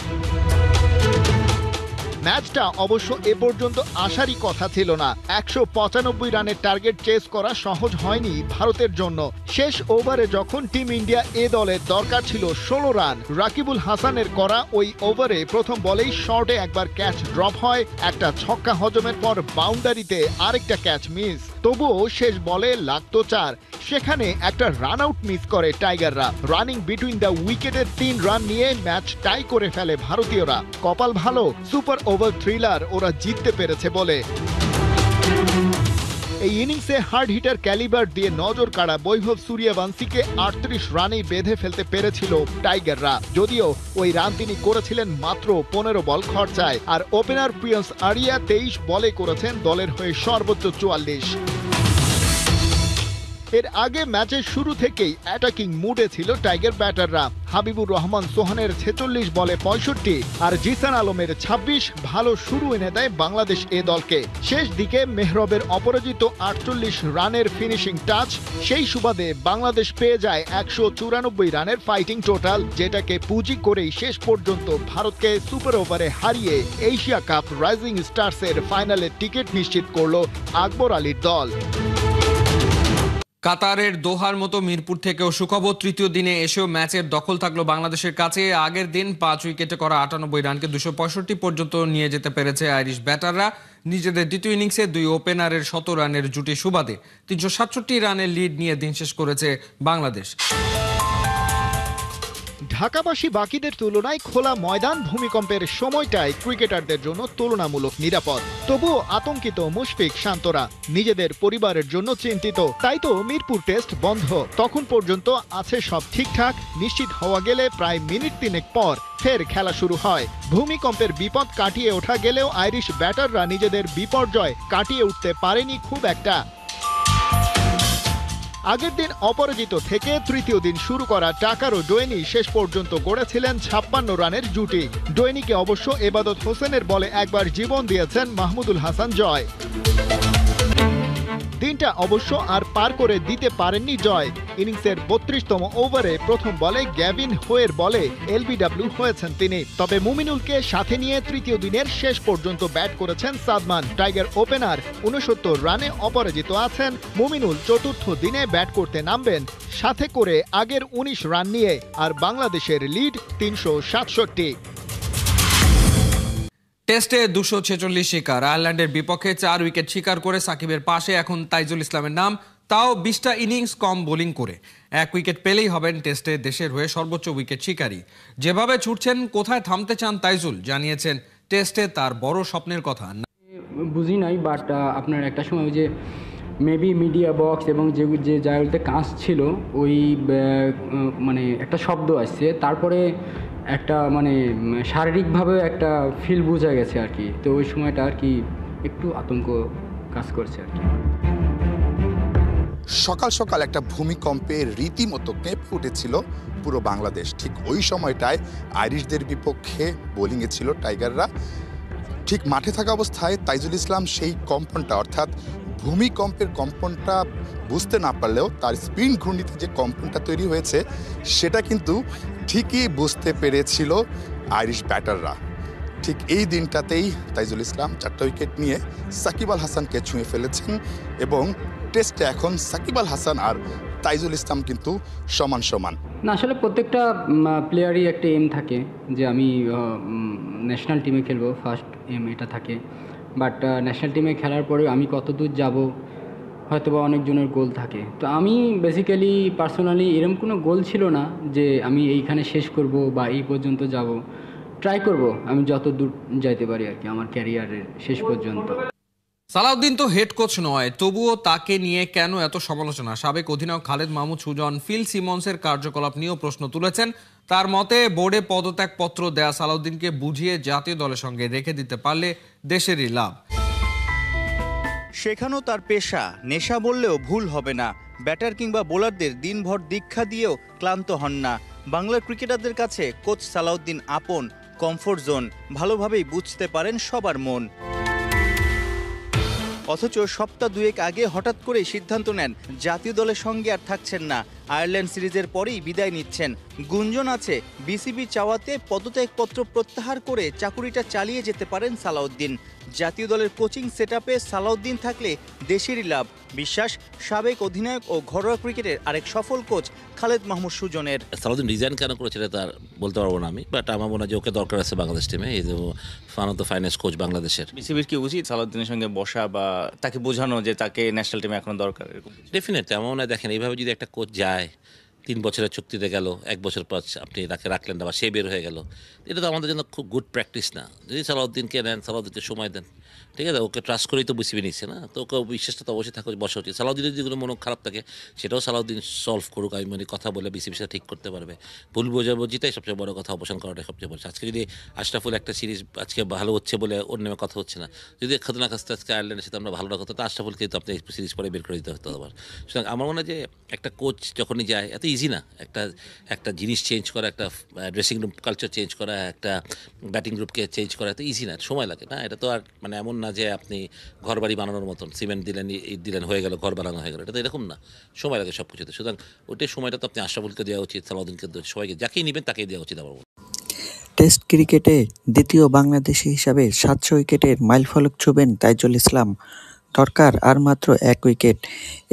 Speaker 23: ম্যাচটা অবশ্য এ পর্যন্ত আসারই কথা ছিল না। 195 রানের টার্গেট চেস করা সহজ হয়নি ভারতের জন্য। শেষ ওভারে যখন টিম ইন্ডিয়া এ দলের দরকার ছিল 16 রান, রাকিবুল হাসানের করা ওই ওভারে প্রথম বলেই শর্টে একবার ক্যাচ ড্রপ হয়। একটা ছক্কা হজমের পর বাউন্ডারিতে আরেকটা ক্যাচ মিস। তবুও শেষ বলে লাগতো 4। সেখানে একটা রান আউট মিস করে টাইগাররা। রানিং বিটুইন দ্য উইকেটের 3 রান নিয়ে ম্যাচ টাই করে ফেলে ভারতীয়রা। কপাল ভালো, সুপার ওভার থ্রিলার ওরা জিততে পেরেছে বলে। এই ইনিংসে হার্ড হিটার ক্যালিবার দিয়ে নজর কাড়া বৈভব সূর্যবংশীকে 38 রানেই বেঁধে ফেলতে পেরেছিল টাইগাররা। যদিও ওই রান তিনি করেছিলেন মাত্র 15 বল খরচায়, আর ওপেনার প্রিন্স আরিয়া 23 বলে করেছেন দলের হয়ে সর্বোচ্চ 44। এর আগে ম্যাচের শুরু থেকেই অ্যাটাকিং মুডে ছিল টাইগার ব্যাটাররা। হাবিবুর রহমান সোহানের 46 বলে 65 আর জিসান আলমের 26 ভালো শুরু এনে দেয় বাংলাদেশ এ দলকে। শেষ দিকে মেহরবের অপরাজিত 48 রানের ফিনিশিং টাচ, সেই সুবাদে বাংলাদেশ পেয়ে যায় 194 রানের ফাইটিং টোটাল, যেটাকে পুঁজি করেই শেষ পর্যন্ত ভারতকে সুপার ওভারে হারিয়ে এশিয়া কাপ রাইজিং স্টার্সের ফাইনালের টিকিট নিশ্চিত করল আকবর আলীর দল।
Speaker 22: কাতারের দোহার মতো মিরপুর থেকেও সুখবর, তৃতীয় দিনে এসেও ম্যাচের দখল থাকলো বাংলাদেশের কাছে। আগের দিন 5 উইকেটে করা 98 রানকে 265 পর্যন্ত নিয়ে যেতে পেরেছে আইরিশ ব্যাটাররা। নিজেদের দ্বিতীয় ইনিংসে 2 ওপেনারের 100 রানের জুটি সুবাদে 367 রানের লিড নিয়ে দিন শেষ করেছে বাংলাদেশ।
Speaker 23: ঢাকাবাসী বাকিদের তুলনায় খোলা ময়দান ভূমিকম্পের সময়টায় ক্রিকেটারদের জন্য তুলনামূলক নিরাপদ। তবুও আতঙ্কিত মুশফিক শান্তরা, নিজেদের পরিবারের জন্য চিন্তিত। তাই তো মিরপুর টেস্ট বন্ধ। তখন পর্যন্ত আছে সব ঠিকঠাক। নিশ্চিত হওয়া গেলে প্রায় মিনিট 3 পর ফের খেলা শুরু হয়। ভূমিকম্পের বিপদ কাটিয়ে ওঠা গেলেও আইরিশ ব্যাটাররা নিজেদের বিপর্যয় কাটিয়ে উঠতে পারেনি খুব একটা। আগের দিন অপরাজিত থেকে তৃতীয় দিন শুরু করা টাকার ও ডোয়েনি শেষ পর্যন্ত গড়েছিলেন 56 রানের জুটি। ডোয়েনিকে অবশ্য এবাদত হোসেনের বলে একবার জীবন দিয়েছেন মাহমুদুল হাসান জয়। দিনটা অবশ্য আর পার করে দিতে পারেননি জয়। ইনিংসের 32তম ওভারে প্রথম বলে গ্যাভিন হোয়ের বলে এলবিডব্লিউ হয়েছেন তিনি। তবে মুমিনুলকে সাথে নিয়ে তৃতীয় দিনের শেষ পর্যন্ত ব্যাট করেছেন সাদমান। টাইগার ওপেনার 69 রানে অপরাজিত আছেন। মুমিনুল চতুর্থ দিনে ব্যাট করতে নামবেন সাথে করে আগের 19 রান নিয়ে, আর বাংলাদেশের লিড 367।
Speaker 22: টেস্টে 246 শিকার, আয়ারল্যান্ডের বিপক্ষে 4 উইকেট শিকার করে সাকিবের পাশে এখন তাইজুল ইসলামের নাম, তাও 20টা ইনিংস কম বোলিং করে। 1 উইকেট পেলেই হবেন টেস্টে দেশের হয়ে সর্বোচ্চ উইকেট শিকারী। যেভাবে ছুটছেন, কোথায় থামতে চান তাইজুল, জানিয়েছেন টেস্টে তার বড় স্বপ্নের কথা।
Speaker 3: বুঝি নাই, বাট আপনার একটা সময় যে মেবি মিডিয়া বক্স এবং যে জায়গাতে কাজ ছিল ওই মানে একটা শব্দ আসছে, তারপরে একটা মানে শারীরিকভাবে একটা ফিল বোঝা গেছে আর কি। তো ওই সময়টা আর কি একটু আতঙ্ক কাজ করছে আর কি।
Speaker 4: সকাল সকাল একটা ভূমিকম্পের রীতিমতো কেঁপে উঠেছিল পুরো বাংলাদেশ। ঠিক ওই সময়টায় আইরিশদের বিপক্ষে বোলিংয়ে ছিল টাইগাররা। ঠিক মাঠে থাকা অবস্থায় তাইজুল ইসলাম সেই কম্পনটা, অর্থাৎ ভূমিকম্পের কম্পনটা বুঝতে না পারলেও তার স্পিন ঘূর্ণিতে যে কম্পনটা তৈরি হয়েছে সেটা কিন্তু ঠিকই বুঝতে পেরেছিল আইরিশ ব্যাটাররা। ঠিক এই দিনটাতেই তাইজুল ইসলাম 4টা উইকেট নিয়ে সাকিব আল হাসানকে ছুঁয়ে ফেলেছেন এবং টেস্টে এখন সাকিব আল হাসান আর তাইজুল ইসলাম কিন্তু সমান সমান।
Speaker 3: না, আসলে প্রত্যেকটা প্লেয়ারই একটা এম থাকে যে আমি ন্যাশনাল টিমে খেলবো, ফার্স্ট এম এটা থাকে। বাট ন্যাশনাল টিমে খেলার পরে আমি কত দূর যাব হয়তো বা অনেকজনের গোল থাকে। তো আমি বেসিক্যালি পার্সোনালি এরকম কোনো গোল ছিল না যে আমি এইখানে শেষ করব বা এই পর্যন্ত যাব। ট্রাই করব আমি যত দূর যাইতে পারি আর কি আমার ক্যারিয়ারের শেষ পর্যন্ত।
Speaker 22: সালাউদ্দিন তো হেড কোচ নয়, তবুও তাকে নিয়ে কেন এত সমালোচনা? সাবেক অধিনায়ক খালেদ মাহমুদ সুজন ফিল সিমন্সের কার্যকলাপ নিয়েও প্রশ্ন তুলেছেন। তার মতে বোর্ডে পদত্যাগপত্র দেয়া সালাউদ্দিনকে বুঝিয়ে জাতীয় দলের সঙ্গে রেখে দিতে পারলে দেশেরই লাভ।
Speaker 5: শেখানো তার পেশা, নেশা বললেও ভুল হবে না। ব্যাটার কিংবা বোলারদের দিনভর দীক্ষা দিয়েও ক্লান্ত হন না। বাংলার ক্রিকেটারদের কাছে কোচ সালাউদ্দিন আপন, কমফোর্ট জোন, ভালোভাবেই বুঝতে পারেন সবার মন। অথচ সপ্তাহ 2 আগে হঠাৎ করেই সিদ্ধান্ত নেন জাতীয় দলের সঙ্গে আর থাকছেন না। আয়ারল্যান্ড সিরিজের পরেই বিদায় নিচ্ছেন। গুঞ্জন আছে বিসিবি চাওয়াতে পদত্যাগপত্র প্রত্যাহার করে চাকুরিটা চালিয়ে যেতে পারেন সালাউদ্দিন। জাতীয় দলের কোচিং সেটআপে সালাউদ্দিন থাকলে দেশেরই লাভ, বিশ্বাস সাবেক অধিনায়ক ও ঘরোয়া ক্রিকেটের আরেক সফল কোচ খালেদ মাহমুদ সুজনের।
Speaker 2: সালাউদ্দিন রিজাইন কেন করেছে এটা তার বলতে পারবো না আমি, বাট আমার মনে হয় যে ওকে দরকার আছে বাংলাদেশ টিমে। এই যে one of the finest coach বাংলাদেশের।
Speaker 5: বিসিবির কি উচিত সালাউদ্দিনের সঙ্গে বসা বা তাকে বোঝানো যে তাকে ন্যাশনাল টিমে এখন দরকার?
Speaker 2: ডেফিনেটলি আমার মনে হয় দেখেন এইভাবে যদি একটা কোচ যায় 3 বছরের চুক্তিতে গেল, 1 বছর পর আপনি তাকে রাখলেন না বা সে বের হয়ে গেল, এটা তো আমাদের জন্য খুব গুড প্র্যাকটিস না। যদি সালাউদ্দিনকে নেন, সালাউদ্দিনকে সময় দেন, ঠিক আছে, ওকে ট্রাস্ট করেই তো বিসিবি নিচ্ছে না, তো ওকে বিশ্বাসটা তো অবশ্যই থাকা বসা উচিত। সালাউদ্দিনের যেগুলো মনে খারাপ থাকে সেটাও সালাউদ্দিন সলভ করুক, আমি মনে কথা বলে বিসিবির সাথে ঠিক করতে পারবে। ভুল বোঝাবুঝিটাই সবচেয়ে বড় কথা, অবসান করাটাই সবচেয়ে বড়। আজকে যদি আশরাফুল একটা সিরিজ আজকে ভালো হচ্ছে বলে ওর নামে কথা হচ্ছে না, যদি খাতনা কাছতে আজকে আয়ারল্যান্ডের সাথে আমরা ভালো কথা, তো আশরাফুলকে তো আপনি সিরিজ পরে বের করে দিতে হতো আবার। সুতরাং আমার মনে হয় যে একটা কোচ যখনই যায় এত ইজি না, একটা জিনিস চেঞ্জ করা, একটা ড্রেসিং রুম কালচার চেঞ্জ করা, একটা ব্যাটিং গ্রুপকে চেঞ্জ করা এত ইজি না, সময় লাগে না। এটা তো আর মানে এমন না যে আপনি ঘর বাড়ি বানানোর মতন সিমেন্ট দিলেন, ইট দিলেন, হয়ে গেল, ঘর বানানো হয়ে গেল, এটা তো এরকম না, সময় লাগে সব কিছুতে। সুতরাং ওইটাই সময়টা তো আপনি আশরাফুলকে দেওয়া উচিত, সালাউদ্দিনকে সবাইকে যাকেই নেবেন তাকেই দেওয়া উচিত আমার।
Speaker 6: টেস্ট ক্রিকেটে দ্বিতীয় বাংলাদেশি হিসাবে 700 উইকেটের মাইলফলক ছুঁবেন তাইজুল ইসলাম। দরকার আর মাত্র 1 উইকেট।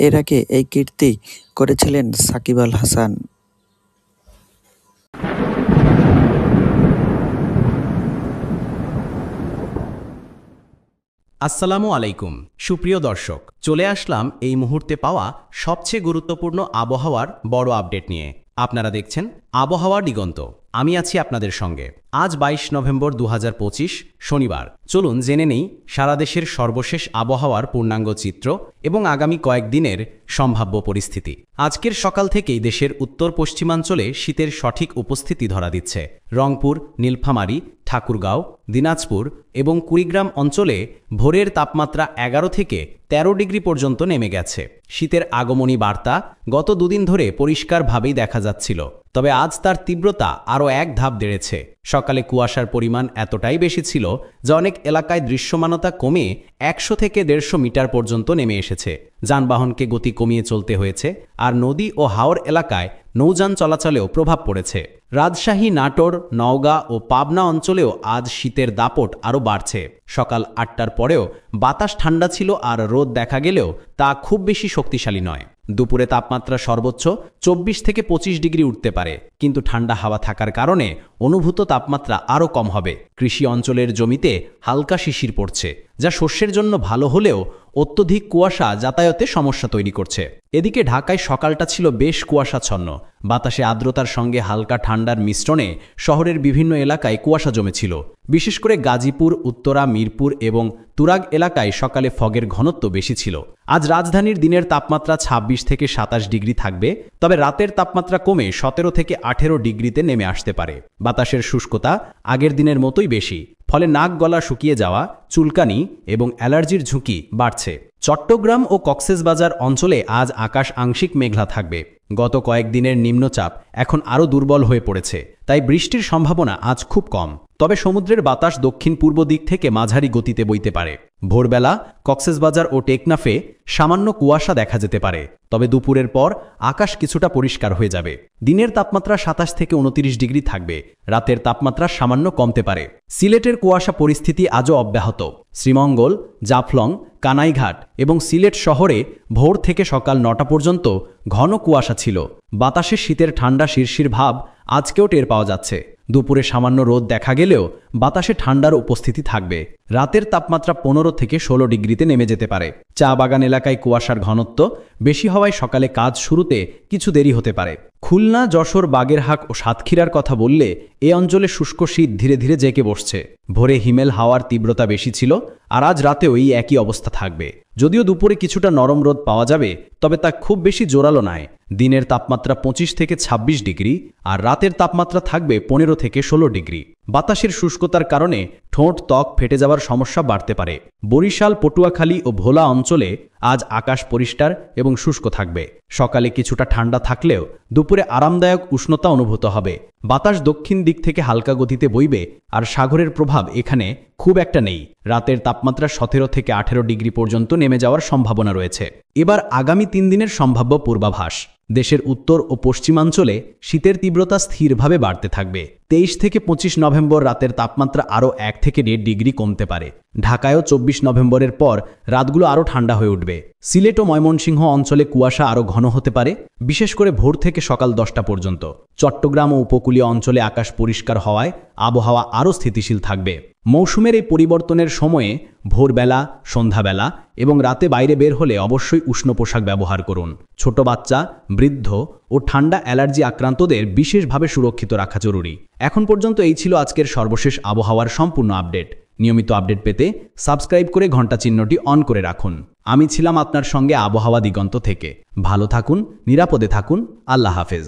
Speaker 6: এর আগে এই কীর্তি করেছিলেন সাকিব আল হাসান।
Speaker 7: আসসালামু আলাইকুম সুপ্রিয় দর্শক, চলে আসলাম এই মুহূর্তে পাওয়া সবচেয়ে গুরুত্বপূর্ণ আবহাওয়ার বড় আপডেট নিয়ে। আপনারা দেখছেন আবহাওয়া দিগন্ত, আমি আছি আপনাদের সঙ্গে। আজ 22 নভেম্বর 2025 শনিবার। চলুন জেনে নেই সারা দেশের সর্বশেষ আবহাওয়ার পূর্ণাঙ্গ চিত্র এবং আগামী কয়েকদিনের সম্ভাব্য পরিস্থিতি। আজকের সকাল থেকেই দেশের উত্তর পশ্চিমাঞ্চলে শীতের সঠিক উপস্থিতি ধরা দিচ্ছে। রংপুর, নীলফামারী, ঠাকুরগাঁও, দিনাজপুর এবং কুড়িগ্রাম অঞ্চলে ভোরের তাপমাত্রা 11 থেকে 13 ডিগ্রি পর্যন্ত নেমে গেছে। শীতের আগমনী বার্তা গত দুদিন ধরে পরিষ্কারভাবেই দেখা যাচ্ছিল, তবে আজ তার তীব্রতা আরও এক ধাপ বেড়েছে। সকালে কুয়াশার পরিমাণ এতটাই বেশি ছিল যে অনেক এলাকায় দৃশ্যমানতা কমে 100 থেকে 150 মিটার পর্যন্ত নেমে এসেছে। যানবাহনকে গতি কমিয়ে চলতে হয়েছে, আর নদী ও হাওর এলাকায় নৌযান চলাচলেও প্রভাব পড়েছে। রাজশাহী, নাটোর, নওগাঁ ও পাবনা অঞ্চলেও আজ শীতের দাপট আরও বাড়ছে। সকাল 8টার পরেও বাতাস ঠান্ডা ছিল, আর রোদ দেখা গেলেও তা খুব বেশি শক্তিশালী নয়। দুপুরে তাপমাত্রা সর্বোচ্চ 24 থেকে 25 ডিগ্রি উঠতে পারে, কিন্তু ঠান্ডা হাওয়া থাকার কারণে অনুভূত তাপমাত্রা আরও কম হবে। কৃষি অঞ্চলের জমিতে হালকা শিশির পড়ছে, যা শস্যের জন্য ভালো হলেও অত্যধিক কুয়াশা যাতায়াতে সমস্যা তৈরি করছে। এদিকে ঢাকায় সকালটা ছিল বেশ কুয়াশাচ্ছন্ন। বাতাসে আর্দ্রতার সঙ্গে হালকা ঠান্ডার মিশ্রণে শহরের বিভিন্ন এলাকায় কুয়াশা জমেছিল। বিশেষ করে গাজীপুর, উত্তরা, মিরপুর এবং তুরাগ এলাকায় সকালে ফগের ঘনত্ব বেশি ছিল। আজ রাজধানীর দিনের তাপমাত্রা 26 থেকে 27 ডিগ্রি থাকবে, তবে রাতের তাপমাত্রা কমে 17 থেকে 18 ডিগ্রিতে নেমে আসতে পারে। বাতাসের শুষ্কতা আগের দিনের মতোই বেশি, ফলে নাক গলা শুকিয়ে যাওয়া, চুলকানি এবং অ্যালার্জির ঝুঁকি বাড়ছে। চট্টগ্রাম ও কক্সবাজার অঞ্চলে আজ আকাশ আংশিক মেঘলা থাকবে। গত কয়েকদিনের নিম্নচাপ এখন আরও দুর্বল হয়ে পড়েছে, তাই বৃষ্টির সম্ভাবনা আজ খুব কম। তবে সমুদ্রের বাতাস দক্ষিণ পূর্ব দিক থেকে মাঝারি গতিতে বইতে পারে। ভোরবেলা কক্সবাজার ও টেকনাফে সামান্য কুয়াশা দেখা যেতে পারে, তবে দুপুরের পর আকাশ কিছুটা পরিষ্কার হয়ে যাবে। দিনের তাপমাত্রা 27 থেকে 29 ডিগ্রি থাকবে, রাতের তাপমাত্রা সামান্য কমতে পারে। সিলেটের কুয়াশা পরিস্থিতি আজও অব্যাহত। শ্রীমঙ্গল, জাফলং, কানাইঘাট এবং সিলেট শহরে ভোর থেকে সকাল 9টা পর্যন্ত ঘন কুয়াশা ছিল। বাতাসে শীতের ঠান্ডা শিরশির ভাব আজকেও টের পাওয়া যাচ্ছে। দুপুরে সামান্য রোদ দেখা গেলেও বাতাসে ঠান্ডার উপস্থিতি থাকবে। রাতের তাপমাত্রা 15 থেকে 16 ডিগ্রিতে নেমে যেতে পারে। চা বাগান এলাকায় কুয়াশার ঘনত্ব বেশি হওয়ায় সকালে কাজ শুরুতে কিছু দেরি হতে পারে। খুলনা, যশোর, বাগেরহাট ও সাতক্ষীরার কথা বললে এ অঞ্চলে শুষ্ক শীত ধীরে ধীরে জেঁকে বসছে। ভোরে হিমেল হাওয়ার তীব্রতা বেশি ছিল, আর আজ রাতেও এই একই অবস্থা থাকবে। যদিও দুপুরে কিছুটা নরম রোদ পাওয়া যাবে, তবে তা খুব বেশি জোরালো নয়। দিনের তাপমাত্রা 25 থেকে 26 ডিগ্রি, আর রাতের তাপমাত্রা থাকবে 15 থেকে 16 ডিগ্রি। বাতাসের শুষ্কতার কারণে ঠোঁট, ত্বক ফেটে যাওয়ার সমস্যা বাড়তে পারে। বরিশাল, পটুয়াখালী ও ভোলা অঞ্চলে আজ আকাশ পরিষ্কার এবং শুষ্ক থাকবে। সকালে কিছুটা ঠান্ডা থাকলেও দুপুরে আরামদায়ক উষ্ণতা অনুভূত হবে। বাতাস দক্ষিণ দিক থেকে হালকা গতিতে বইবে, আর সাগরের প্রভাব এখানে খুব একটা নেই। রাতের তাপমাত্রা 17 থেকে 18 ডিগ্রি পর্যন্ত নেমে যাওয়ার সম্ভাবনা রয়েছে। এবার আগামী 3 দিনের সম্ভাব্য পূর্বাভাস। দেশের উত্তর ও পশ্চিমাঞ্চলে শীতের তীব্রতা স্থিরভাবে বাড়তে থাকবে। 23 থেকে 25 নভেম্বর রাতের তাপমাত্রা আরও 1 থেকে 1.5 ডিগ্রি কমতে পারে। ঢাকায়ও 24 নভেম্বরের পর রাতগুলো আরও ঠান্ডা হয়ে উঠবে। সিলেট ও ময়মনসিংহ অঞ্চলে কুয়াশা আরও ঘন হতে পারে, বিশেষ করে ভোর থেকে সকাল 10টা পর্যন্ত। চট্টগ্রাম ও উপকূলীয় অঞ্চলে আকাশ পরিষ্কার হওয়ায় আবহাওয়া আরও স্থিতিশীল থাকবে। মৌসুমের এই পরিবর্তনের সময়ে ভোরবেলা, সন্ধ্যাবেলা এবং রাতে বাইরে বের হলে অবশ্যই উষ্ণ পোশাক ব্যবহার করুন। ছোট বাচ্চা, বৃদ্ধ ও ঠান্ডা অ্যালার্জি আক্রান্তদের বিশেষভাবে সুরক্ষিত রাখা জরুরি। এখন পর্যন্ত এই ছিল আজকের সর্বশেষ আবহাওয়ার সম্পূর্ণ আপডেট। নিয়মিত আপডেট পেতে সাবস্ক্রাইব করে ঘন্টা চিহ্নটি অন করে রাখুন। আমি ছিলাম আপনার সঙ্গে আবহাওয়া দিগন্ত থেকে। ভালো থাকুন, নিরাপদে থাকুন। আল্লাহ হাফেজ।